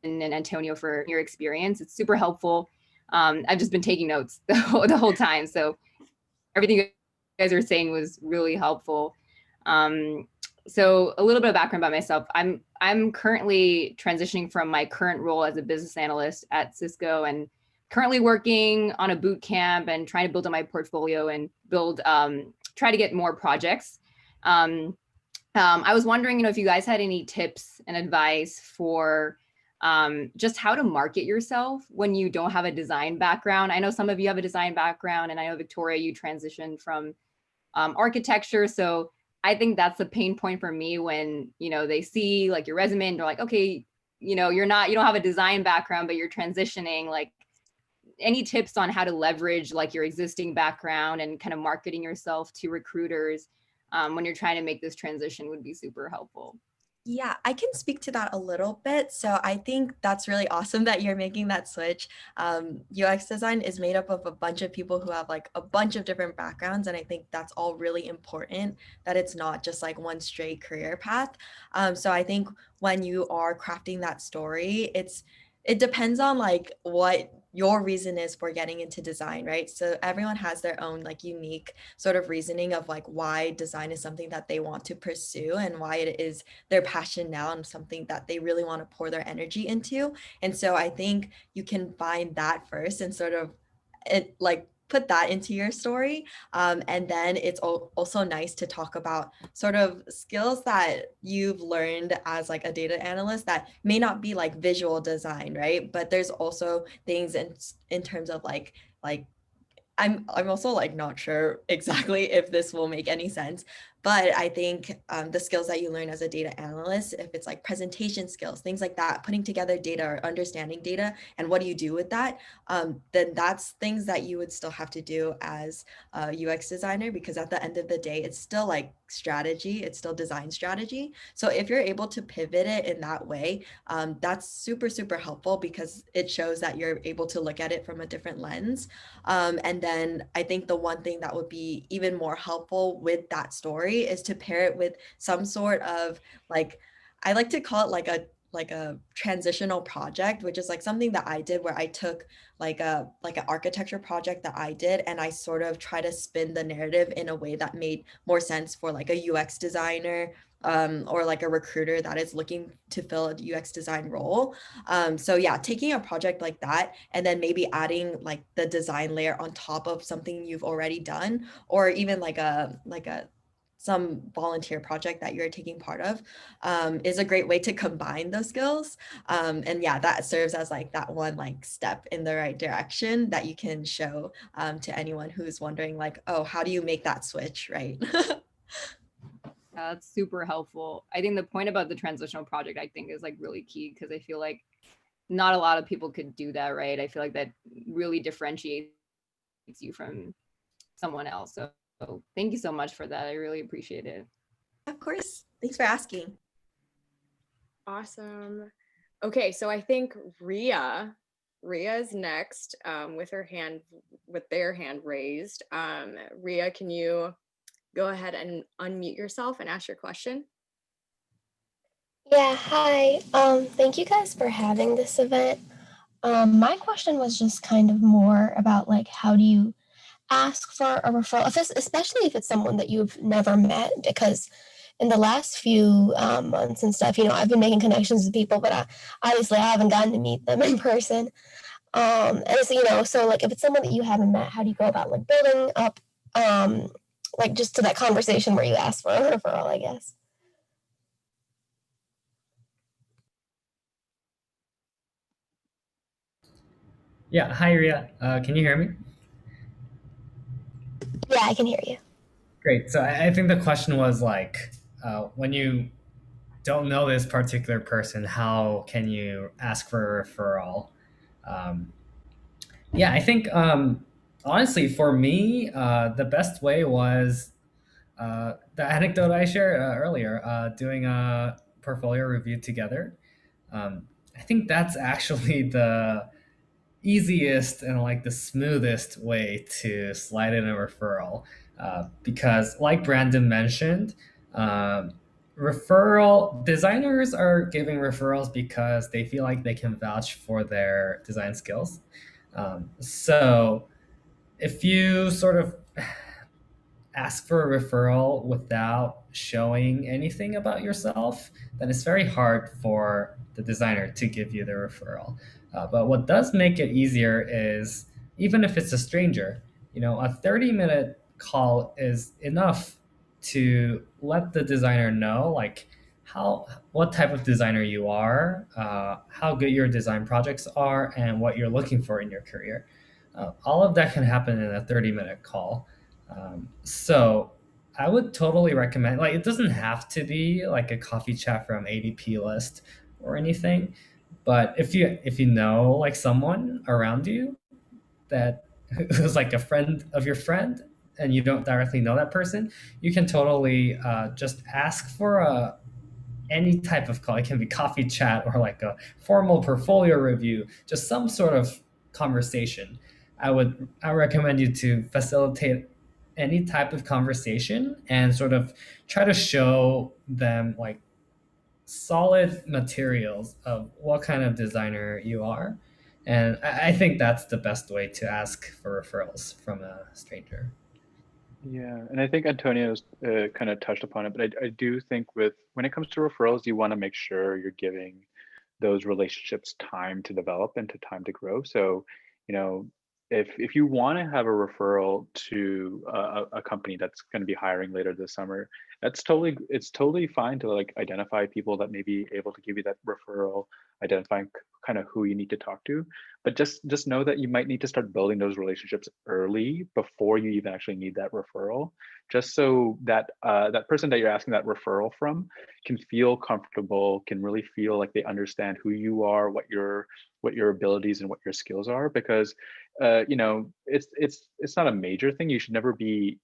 and Antonio for your experience. It's super helpful. I've just been taking notes the whole time, so everything you guys are saying was really helpful. So a little bit of background about myself. I'm currently transitioning from my current role as a business analyst at Cisco, and currently working on a boot camp and trying to build up my portfolio and try to get more projects. I was wondering, if you guys had any tips and advice for just how to market yourself when you don't have a design background. I know some of you have a design background, and I know Victoria, you transitioned from architecture. So I think that's a pain point for me when, they see your resume and they're like, okay, you don't have a design background, but you're transitioning. Any tips on how to leverage your existing background and kind of marketing yourself to recruiters when you're trying to make this transition would be super helpful. Yeah, I can speak to that a little bit. So I think that's really awesome that you're making that switch. UX design is made up of a bunch of people who have a bunch of different backgrounds. And I think that's all really important, that it's not just one straight career path. So I think when you are crafting that story, it depends on what your reason is for getting into design, right? So everyone has their own unique sort of reasoning of why design is something that they want to pursue and why it is their passion now and something that they really want to pour their energy into. And so I think you can find that first and sort of it like put that into your story. And then it's also nice to talk about sort of skills that you've learned as like a data analyst that may not be like visual design, right? But there's also things in terms of like I'm also like not sure exactly if this will make any sense, but I think the skills that you learn as a data analyst, if it's like presentation skills, things like that, putting together data or understanding data, and what do you do with that, then that's things that you would still have to do as a UX designer, because at the end of the day, it's still like strategy, it's still design strategy. So if you're able to pivot it in that way, that's super, super helpful because it shows that you're able to look at it from a different lens. And then I think the one thing that would be even more helpful with that story is to pair it with some sort of like, I like to call it like a transitional project, which is like something that I did where I took like an architecture project that I did, and I sort of try to spin the narrative in a way that made more sense for like a UX designer, or like a recruiter that is looking to fill a UX design role. So yeah, taking a project like that and then maybe adding like the design layer on top of something you've already done, or even like a some volunteer project that you're taking part of, is a great way to combine those skills. And yeah, that serves as like that one like step in the right direction that you can show to anyone who's wondering like, oh, how do you make that switch, right? That's super helpful. I think the point about the transitional project, I think, is like really key because I feel like not a lot of people could do that, right? I feel like that really differentiates you from someone else. So thank you so much for that. I really appreciate it. Of course. Thanks for asking. Awesome. Okay, so I think Ria is next, with their hand raised. Ria, can you go ahead and unmute yourself and ask your question? Yeah, hi. Thank you guys for having this event. My question was just kind of more about like how do you ask for a referral, especially if it's someone that you've never met, because in the last few months and stuff, I've been making connections with people, but obviously I haven't gotten to meet them in person. And so, so like if it's someone that you haven't met, how do you go about like building up, like just to that conversation where you ask for a referral, I guess? Yeah, hi Ria. Can you hear me? Yeah, I can hear you. Great. So I think the question was like, when you don't know this particular person, how can you ask for a referral? Um, yeah, I think honestly, for me, the best way was the anecdote I shared earlier, doing a portfolio review together. I think that's actually the easiest and like the smoothest way to slide in a referral, because like Brandon mentioned, referral designers are giving referrals because they feel like they can vouch for their design skills. So if you sort of ask for a referral without showing anything about yourself, then it's very hard for the designer to give you the referral. But what does make it easier is even if it's a stranger, a 30-minute call is enough to let the designer know like what type of designer you are, how good your design projects are, and what you're looking for in your career. All of that can happen in a 30-minute call. So I would totally recommend, like, it doesn't have to be like a coffee chat from ADP list or anything, but if you know like someone around you that who's like a friend of your friend and you don't directly know that person, you can totally just ask for any type of call. It can be coffee chat or like a formal portfolio review, just some sort of conversation. I recommend you to facilitate any type of conversation and sort of try to show them like solid materials of what kind of designer you are. And I think that's the best way to ask for referrals from a stranger. Yeah, and I think Antonio's kind of touched upon it, but I do think when it comes to referrals, you want to make sure you're giving those relationships time to develop and to time to grow. So, you know, if you want to have a referral to a company that's going to be hiring later this summer, it's totally fine to like identify people that may be able to give you that referral, identifying kind of who you need to talk to. But just know that you might need to start building those relationships early before you even actually need that referral, just so that that person that you're asking that referral from can feel comfortable, can really feel like they understand who you are, what your abilities and what your skills are. Because you know, it's not a major thing. You should never be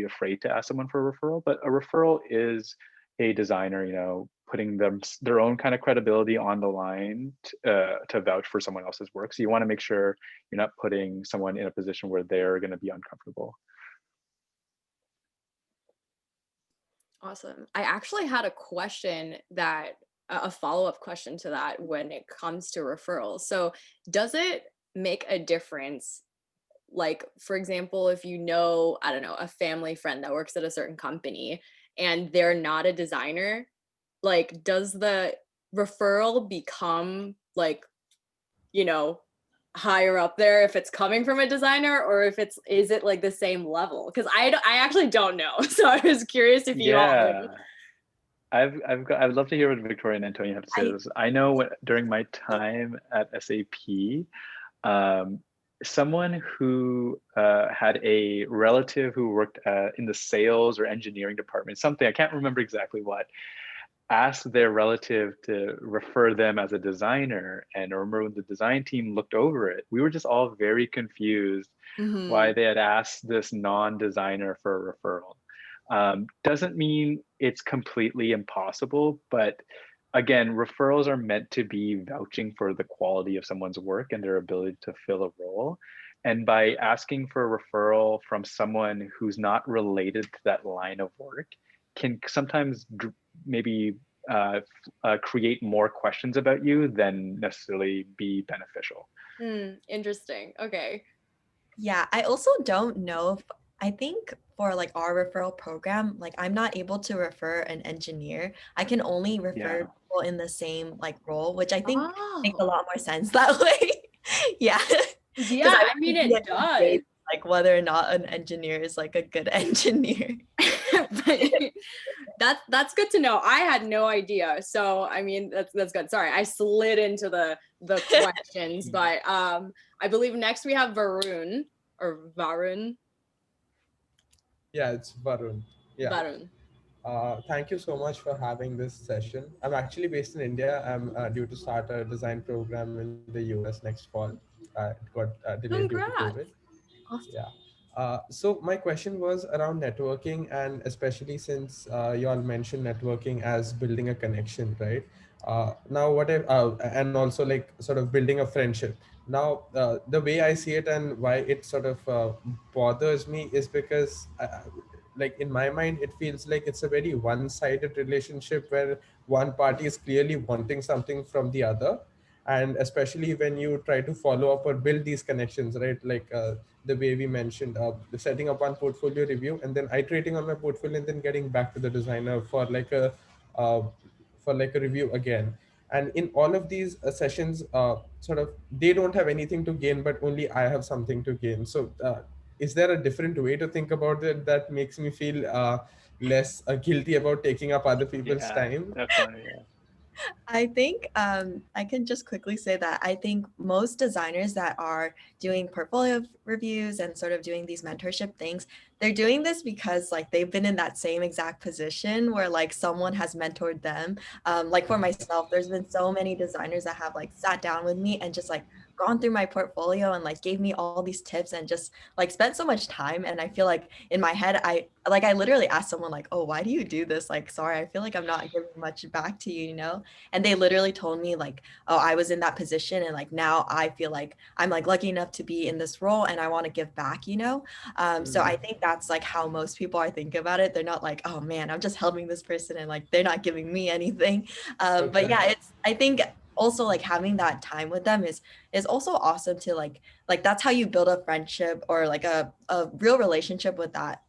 afraid to ask someone for a referral, but a referral is a designer, you know, putting their own kind of credibility on the line to vouch for someone else's work. So you want to make sure you're not putting someone in a position where they're going to be uncomfortable. Awesome. I actually had a question that a follow-up question to that when it comes to referrals. So does it make a difference? Like, for example, if you know, I don't know, a family friend that works at a certain company and they're not a designer, like, does the referral become like, you know, higher up there if it's coming from a designer, or if is it like the same level? Because I actually don't know. So I was curious if you all Yeah. knew. I'd love to hear what Victoria and Antonio have to say to this. I know during my time at SAP, someone who had a relative who worked in the sales or engineering department, something, I can't remember exactly what, asked their relative to refer them as a designer. And I remember when the design team looked over it, we were just all very confused why they had asked this non-designer for a referral. Doesn't mean it's completely impossible, but again, referrals are meant to be vouching for the quality of someone's work and their ability to fill a role. And by asking for a referral from someone who's not related to that line of work can sometimes maybe create more questions about you than necessarily be beneficial. Interesting. Okay. Yeah, I also don't know if I think for like our referral program, like I'm not able to refer an engineer. I can only refer people in the same like role, which I think makes a lot more sense that way. Yeah. Yeah, I mean, it does. Like whether or not an engineer is like a good engineer. That's good to know. I had no idea. So I mean, that's good. Sorry, I slid into the questions, but I believe next we have Varun or Varun. Yeah, it's Varun. Yeah. Varun. Thank you so much for having this session. I'm actually based in India. I'm due to start a design program in the US next fall. It got delayed due to COVID. Awesome. Yeah. So my question was around networking, and especially since you all mentioned networking as building a connection, right? Now, and also like sort of building a friendship. Now, the way I see it and why it sort of bothers me is because, like in my mind, it feels like it's a very one-sided relationship where one party is clearly wanting something from the other, and especially when you try to follow up or build these connections, right? Like the way we mentioned, setting up one portfolio review and then iterating on my portfolio and then getting back to the designer uh, for like a review again. And in all of these sessions, sort of they don't have anything to gain, but only I have something to gain. So is there a different way to think about it that makes me feel less guilty about taking up other people's time? Definitely. Yeah. I think I can just quickly say that I think most designers that are doing portfolio reviews and sort of doing these mentorship things, they're doing this because like they've been in that same exact position where like someone has mentored them. Like for myself, there's been so many designers that have like sat down with me and just like gone through my portfolio and like gave me all these tips and just like spent so much time. And I feel like in my head, I literally asked someone like, oh, why do you do this? Like, sorry, I feel like I'm not giving much back to you, you know? And they literally told me like, oh, I was in that position and like now I feel like I'm like lucky enough to be in this role and I want to give back, you know? So I think that's like how most people are thinking about it. They're not like, oh man, I'm just helping this person and like they're not giving me anything. But yeah, I think also like having that time with them is also awesome to like that's how you build a friendship or like a real relationship with that.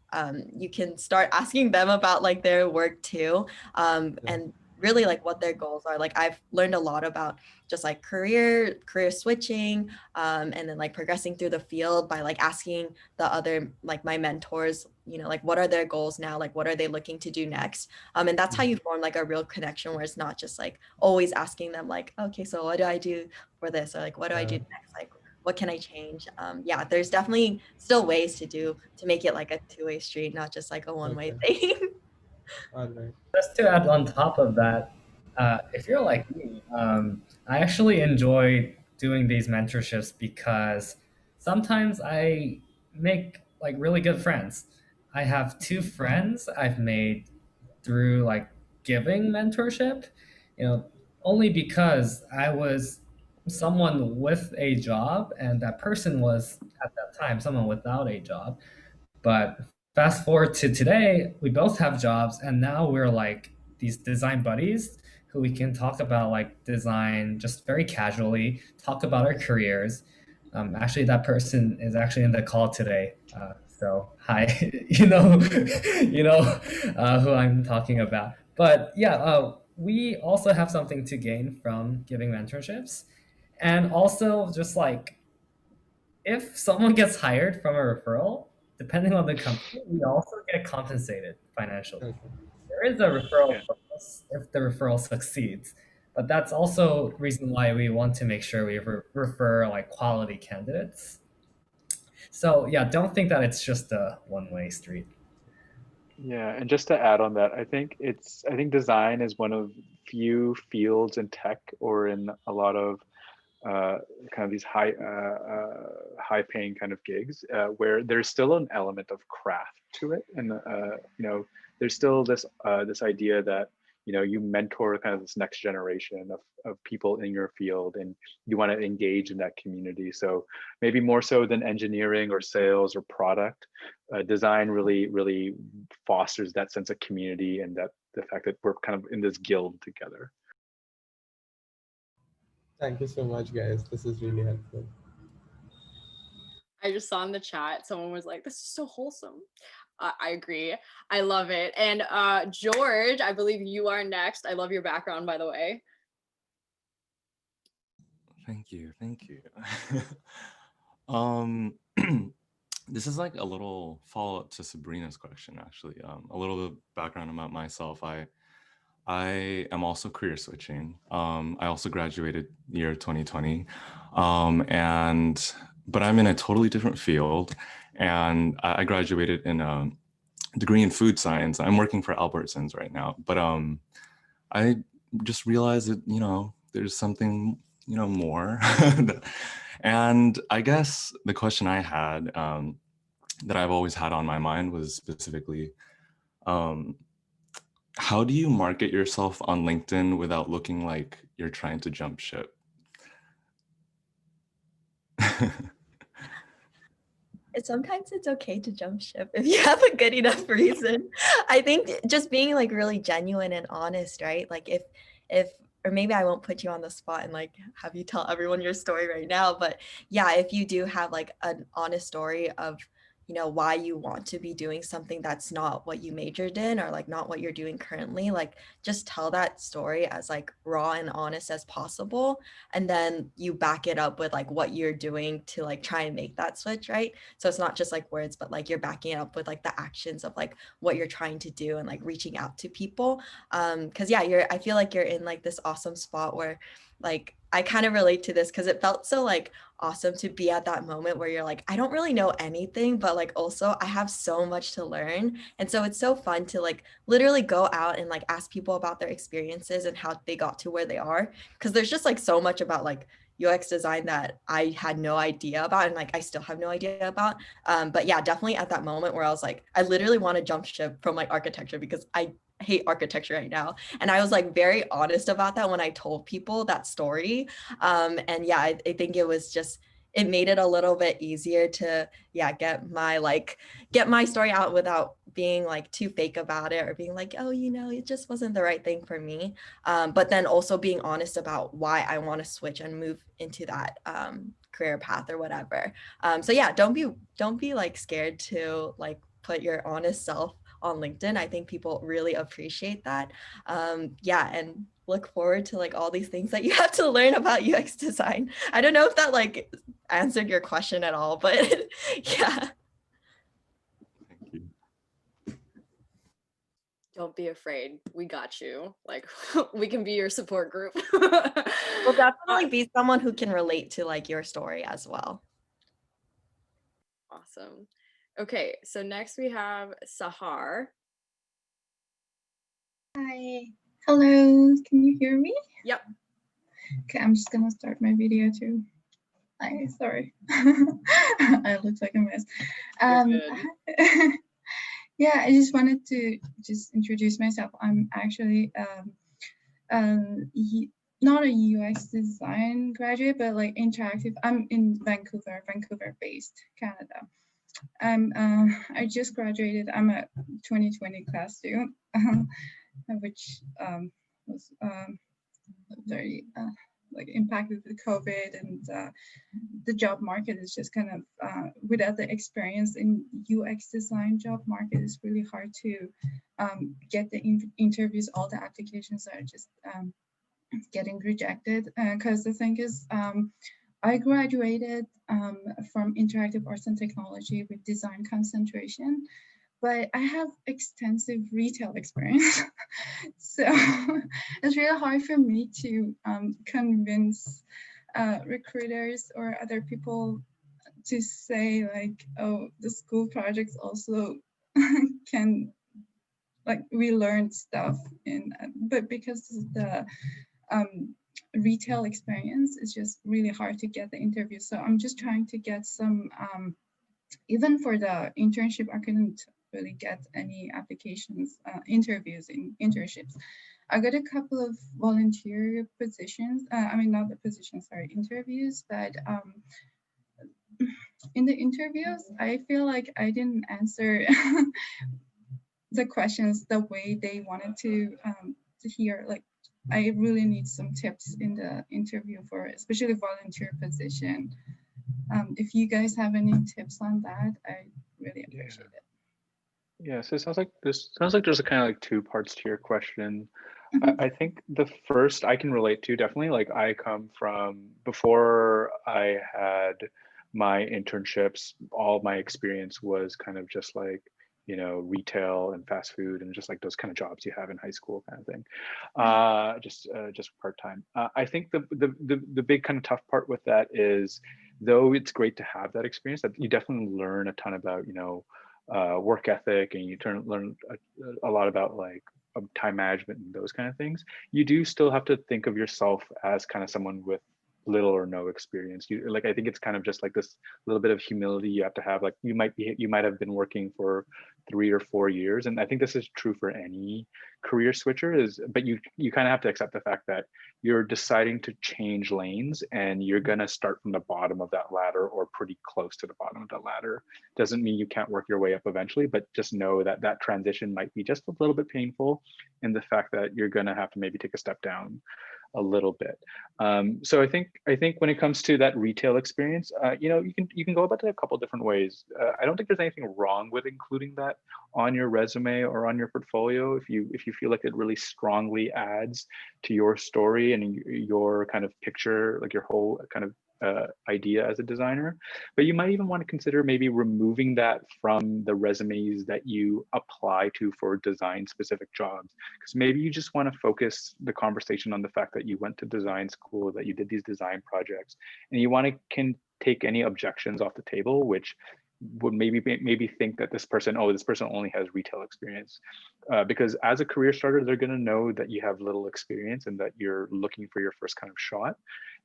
You can start asking them about like their work too. And really like what their goals are. Like I've learned a lot about just like career switching, and then like progressing through the field by like asking the other, like my mentors, you know, like what are their goals now? Like what are they looking to do next? And that's how you form like a real connection, where it's not just like always asking them like, okay, so what do I do for this? Or like, what do I do next? Like, what can I change? Yeah, there's definitely still ways to make it like a two-way street, not just like a one-way thing. All right. Just to add on top of that, if you're like me, I actually enjoy doing these mentorships because sometimes I make like really good friends. I have two friends I've made through like giving mentorship, you know, only because I was someone with a job and that person was at that time someone without a job. But fast forward to today, we both have jobs, and now we're like these design buddies who we can talk about like design just very casually, talk about our careers. Actually, that person is actually in the call today. So hi, you know who I'm talking about. But yeah, we also have something to gain from giving mentorships, and also just like if someone gets hired from a referral, depending on the company, we also get compensated financially. Okay. There is a referral Yeah. bonus if the referral succeeds, but that's also reason why we want to make sure we refer like quality candidates. So yeah, don't think that it's just a one-way street. Yeah, and just to add on that, I think design is one of few fields in tech or in a lot of kind of these high paying kind of gigs where there's still an element of craft to it, and you know, there's still this idea that, you know, you mentor kind of this next generation of people in your field, and you want to engage in that community. So maybe more so than engineering or sales or product, design really fosters that sense of community, and that the fact that we're kind of in this guild together. Thank you so much, guys. This is really helpful. I just saw in the chat, someone was like, this is so wholesome. I agree. I love it. And George, I believe you are next. I love your background, by the way. Thank you. This is like a little follow-up to Sabrina's question, actually. A little bit of background about myself. I am also career switching. I also graduated year 2020, but I'm in a totally different field, and I graduated in a degree in food science. I'm working for Albertsons right now, but I just realized that, you know, there's something, you know, more. And I guess the question I had that I've always had on my mind was specifically, how do you market yourself on LinkedIn without looking like you're trying to jump ship? Sometimes it's okay to jump ship if you have a good enough reason. I think just being like really genuine and honest, right? Like if or maybe I won't put you on the spot and like have you tell everyone your story right now, but yeah, if you do have like an honest story of, you know, why you want to be doing something that's not what you majored in, or like not what you're doing currently, like just tell that story as like raw and honest as possible, and then you back it up with like what you're doing to like try and make that switch, right? So it's not just like words, but like you're backing it up with like the actions of like what you're trying to do and like reaching out to people. Because yeah, I feel like you're in like this awesome spot where like I kind of relate to this because it felt so like awesome to be at that moment where you're like, I don't really know anything, but like also I have so much to learn. And so it's so fun to like literally go out and like ask people about their experiences and how they got to where they are. Because there's just like so much about like UX design that I had no idea about, and like I still have no idea about. But yeah, definitely at that moment where I was like, I literally want to jump ship from like architecture because I hate architecture right now. And I was like very honest about that when I told people that story. And yeah, I think it was just, it made it a little bit easier to get my story out without being like too fake about it or being like, oh, you know, it just wasn't the right thing for me. But then also being honest about why I want to switch and move into that career path or whatever. So yeah, don't be like scared to like put your honest self on LinkedIn. I think people really appreciate that. Yeah, and look forward to like all these things that you have to learn about UX design. I don't know if that like answered your question at all, but yeah. Thank you. Don't be afraid. We got you. Like, we can be your support group. We'll definitely be someone who can relate to like your story as well. Awesome. Okay, so next we have Sahar. Hi. Hello. Can you hear me? Yep. Okay, I'm just gonna start my video too. Hi, sorry. I look like a mess. Yeah, I just wanted to just introduce myself. I'm actually not a UX design graduate, but like interactive. I'm in Vancouver based, Canada. I just graduated. I'm a 2020 class student, which was very like impacted with COVID, and the job market is just kind of without the experience in UX design job market, it's really hard to get the interviews. All the applications are just getting rejected, because the thing is, I graduated from interactive arts and technology with design concentration, but I have extensive retail experience. So it's really hard for me to convince recruiters or other people to say like, oh, the school projects also can, like, we learned stuff in, but because the retail experience is just really hard to get the interview. So I'm just trying to get some, even for the internship, I couldn't really get any applications, interviews in internships. I got a couple of volunteer positions. I mean, not the positions, sorry, interviews, but in the interviews, I feel like I didn't answer the questions the way they wanted to hear. Like, I really need some tips in the interview for especially volunteer position. If you guys have any tips on that, I really appreciate it. Yeah, so it sounds like there's a kind of like two parts to your question. I think the first I can relate to definitely. Like, I come from, before I had my internships, all my experience was kind of just like, you know, retail and fast food and just like those kind of jobs you have in high school kind of thing, just part-time. I think the big kind of tough part with that is, though it's great to have that experience, that you definitely learn a ton about, you know, work ethic, and you learn a lot about like time management and those kind of things. You do still have to think of yourself as kind of someone with little or no experience. You, like, I think it's kind of just like this little bit of humility you have to have. Like, you might have been working for 3 or 4 years, and I think this is true for any career switcher, is, but you kind of have to accept the fact that you're deciding to change lanes, and you're going to start from the bottom of that ladder or pretty close to the bottom of the ladder. Doesn't mean you can't work your way up eventually, but just know that that transition might be just a little bit painful, and the fact that you're going to have to maybe take a step down a little bit. So I think when it comes to that retail experience, you know, you can go about it a couple different ways. I don't think there's anything wrong with including that on your resume or on your portfolio if you feel like it really strongly adds to your story and your kind of picture, like your whole kind of idea as a designer. But you might even want to consider maybe removing that from the resumes that you apply to for design specific jobs, because maybe you just want to focus the conversation on the fact that you went to design school, that you did these design projects, and you want to can take any objections off the table, which would maybe think that this person only has retail experience, because as a career starter, they're going to know that you have little experience and that you're looking for your first kind of shot.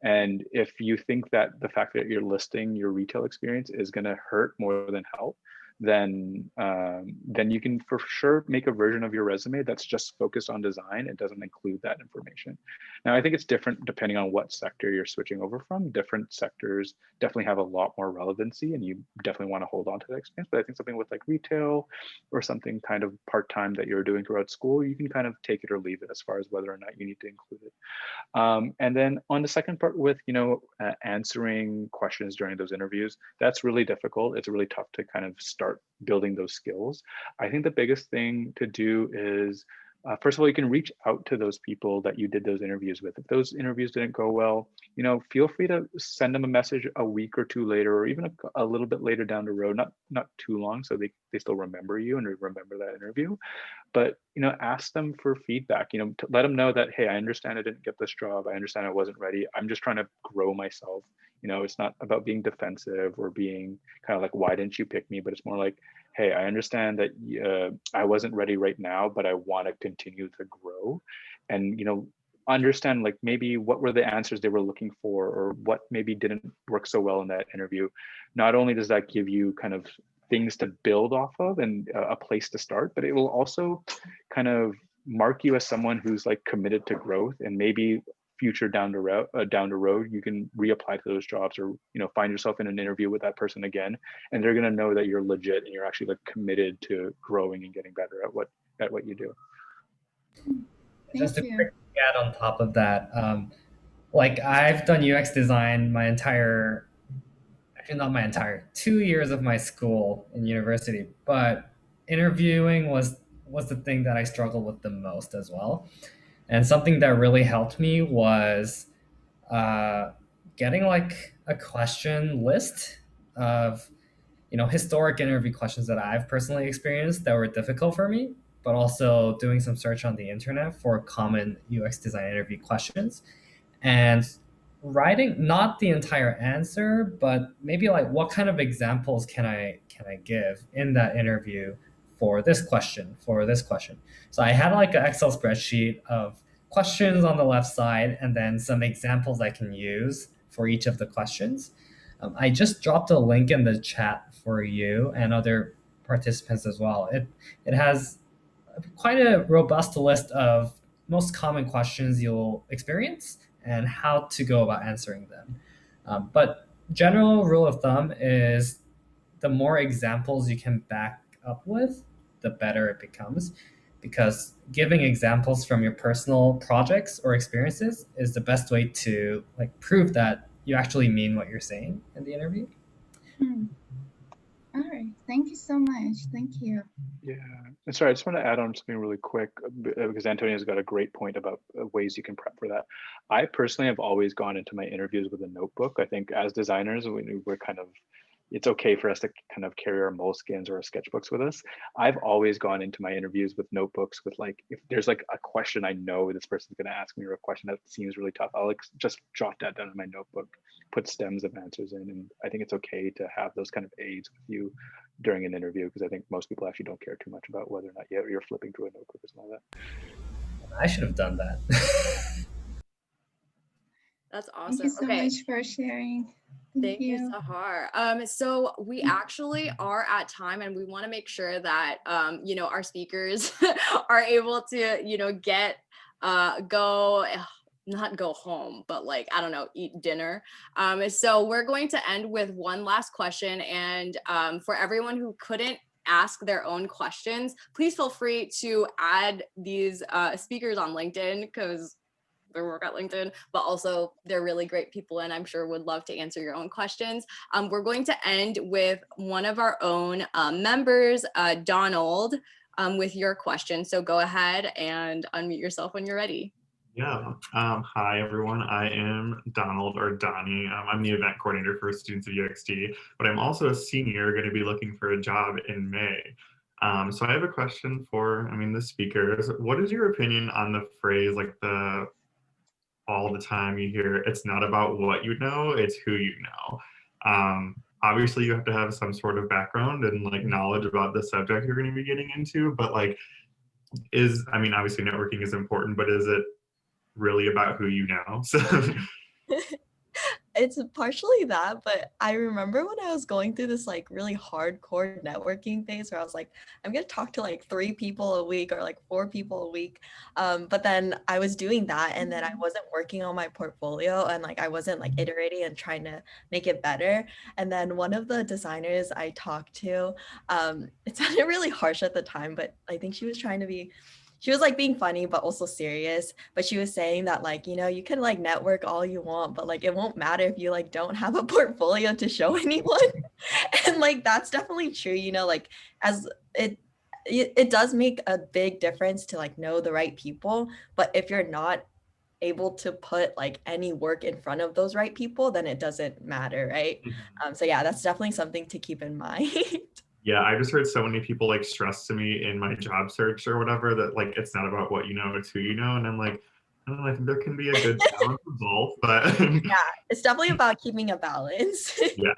And if you think that the fact that you're listing your retail experience is going to hurt more than help, then you can for sure make a version of your resume that's just focused on design. It doesn't include that information. Now, I think it's different depending on what sector you're switching over from. Different sectors definitely have a lot more relevancy, and you definitely want to hold on to that experience. But I think something with like retail or something kind of part-time that you're doing throughout school, you can kind of take it or leave it as far as whether or not you need to include it. And then on the second part with, you know, answering questions during those interviews, that's really difficult. It's really tough to kind of start start building those skills. I think the biggest thing to do is, first of all, you can reach out to those people that you did those interviews with. If those interviews didn't go well, feel free to send them a message a week or two later, or even a little bit later down the road, not too long, so they still remember you and remember that interview. But ask them for feedback. To let them know that, hey, I understand I didn't get this job. I understand I wasn't ready. I'm just trying to grow myself. It's not about being defensive or being kind of like, why didn't you pick me? But it's more like, hey, I understand that I wasn't ready right now, but I want to continue to grow, and understand like maybe what were the answers they were looking for, or what maybe didn't work so well in that interview. Not only does that give you kind of things to build off of and a place to start, but it will also kind of mark you as someone who's like committed to growth, and maybe future down the road you can reapply to those jobs, or find yourself in an interview with that person again, and they're going to know that you're legit and you're actually like committed to growing and getting better at what you do. Just a quick add on top of that, like I've done UX design my entire, actually not my entire, 2 years of my school in university, but interviewing was the thing that I struggled with the most as well. And something that really helped me was getting like a question list of historic interview questions that I've personally experienced that were difficult for me, but also doing some search on the internet for common UX design interview questions, and writing not the entire answer, but maybe like what kind of examples can I give in that interview for this question. So I had like an Excel spreadsheet of questions on the left side, and then some examples I can use for each of the questions. I just dropped a link in the chat for you and other participants as well. It has quite a robust list of most common questions you'll experience and how to go about answering them. But general rule of thumb is the more examples you can back up with, the better it becomes, because giving examples from your personal projects or experiences is the best way to like prove that you actually mean what you're saying in the interview. All right, thank you so much. Thank you. Yeah, and sorry, I just want to add on something really quick, because Antonio's got a great point about ways you can prep for that. I personally have always gone into my interviews with a notebook. I think as designers, we're kind of, it's okay for us to kind of carry our moleskins or our sketchbooks with us. I've always gone into my interviews with notebooks with like, if there's like a question I know this person's going to ask me, or a question that seems really tough, I'll like just jot that down in my notebook, put stems of answers in. And I think it's okay to have those kind of aids with you during an interview, because I think most people actually don't care too much about whether or not you're flipping through a notebook or something like that. I should have done that. That's awesome. Thank you so much for sharing. Thank you, Sahar. So we actually are at time, and we want to make sure that our speakers are able to get not go home, but like, I don't know, eat dinner. So we're going to end with one last question, and for everyone who couldn't ask their own questions, please feel free to add these speakers on LinkedIn, because their work at LinkedIn, but also they're really great people, and I'm sure would love to answer your own questions. We're going to end with one of our own members, Donald, with your question. So go ahead and unmute yourself when you're ready. Yeah. Hi, everyone. I am Donald, or Donnie. I'm the event coordinator for Students of UXD, but I'm also a senior going to be looking for a job in May. So I have a question for, the speakers. What is your opinion on the phrase, like all the time you hear, it's not about what you know, it's who you know? Obviously, you have to have some sort of background and like knowledge about the subject you're going to be getting into, but like, obviously networking is important, but is it really about who you know? So It's partially that, but I remember when I was going through this like really hardcore networking phase where I was like, I'm gonna talk to like 3 people a week or like 4 people a week. But then I was doing that, and then I wasn't working on my portfolio, and like I wasn't like iterating and trying to make it better. And then one of the designers I talked to, it sounded really harsh at the time, but I think she was she was like being funny but also serious, but she was saying that like, you know, you can like network all you want, but like it won't matter if you like don't have a portfolio to show anyone. And like that's definitely true, you know, like as it does make a big difference to like know the right people, but if you're not able to put like any work in front of those right people, then it doesn't matter, right? So yeah, that's definitely something to keep in mind. Yeah, I just heard so many people like stress to me in my job search or whatever that like it's not about what you know, it's who you know. And I'm like, I don't know, I think there can be a good balance of both, but Yeah, it's definitely about keeping a balance. yeah.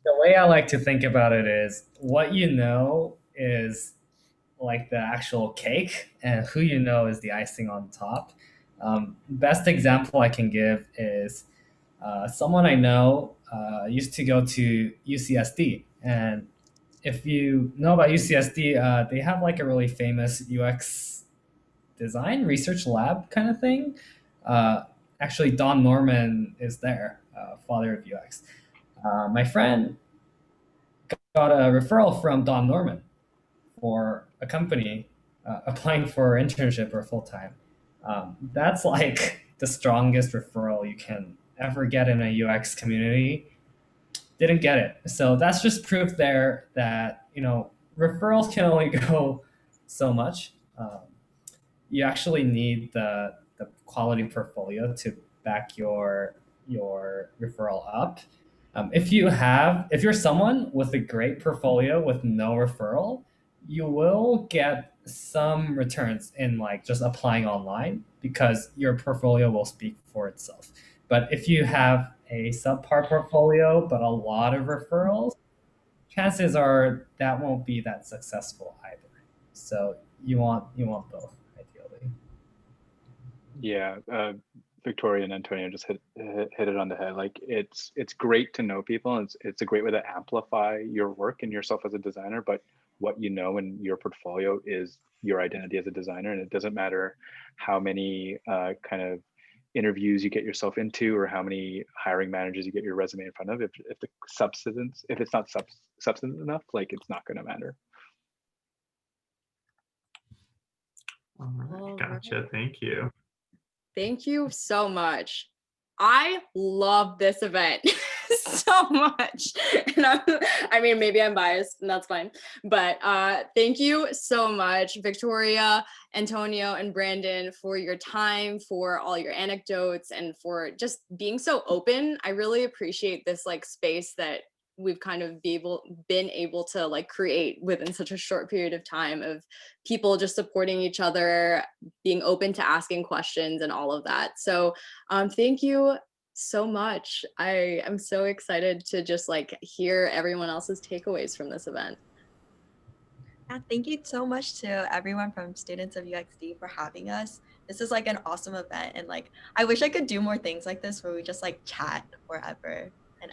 The way I like to think about it is what you know is like the actual cake, and who you know is the icing on top. Best example I can give is someone I know used to go to UCSD, and if you know about UCSD, they have like a really famous UX design research lab kind of thing. Actually, Don Norman is there, father of UX. My friend got a referral from Don Norman for a company applying for internship or full time. That's like the strongest referral you can ever get in a UX community. Didn't get it, so that's just proof there that referrals can only go so much. You actually need the quality portfolio to back your referral up. If you're someone with a great portfolio with no referral, you will get some returns in like just applying online because your portfolio will speak for itself. But if you have a subpar portfolio but a lot of referrals, chances are that won't be that successful either. So you want both ideally. Yeah, Victoria and Antonio just hit it on the head. Like it's great to know people, and it's a great way to amplify your work and yourself as a designer. But what you know in your portfolio is your identity as a designer, and it doesn't matter how many kind of interviews you get yourself into or how many hiring managers you get your resume in front of. If it's not substance enough, like it's not going to matter. All right, All gotcha. right. Thank you. Thank you so much. I love this event so much. And I mean, maybe I'm biased and that's fine. But thank you so much, Victoria, Antonio, and Brandon, for your time, for all your anecdotes, and for just being so open. I really appreciate this like space that we've kind of been able to like create within such a short period of time of people just supporting each other, being open to asking questions and all of that. So thank you so much. I am so excited to just like hear everyone else's takeaways from this event. Yeah, thank you so much to everyone from Students of UXD for having us. This is like an awesome event, and like I wish I could do more things like this where we just like chat forever. And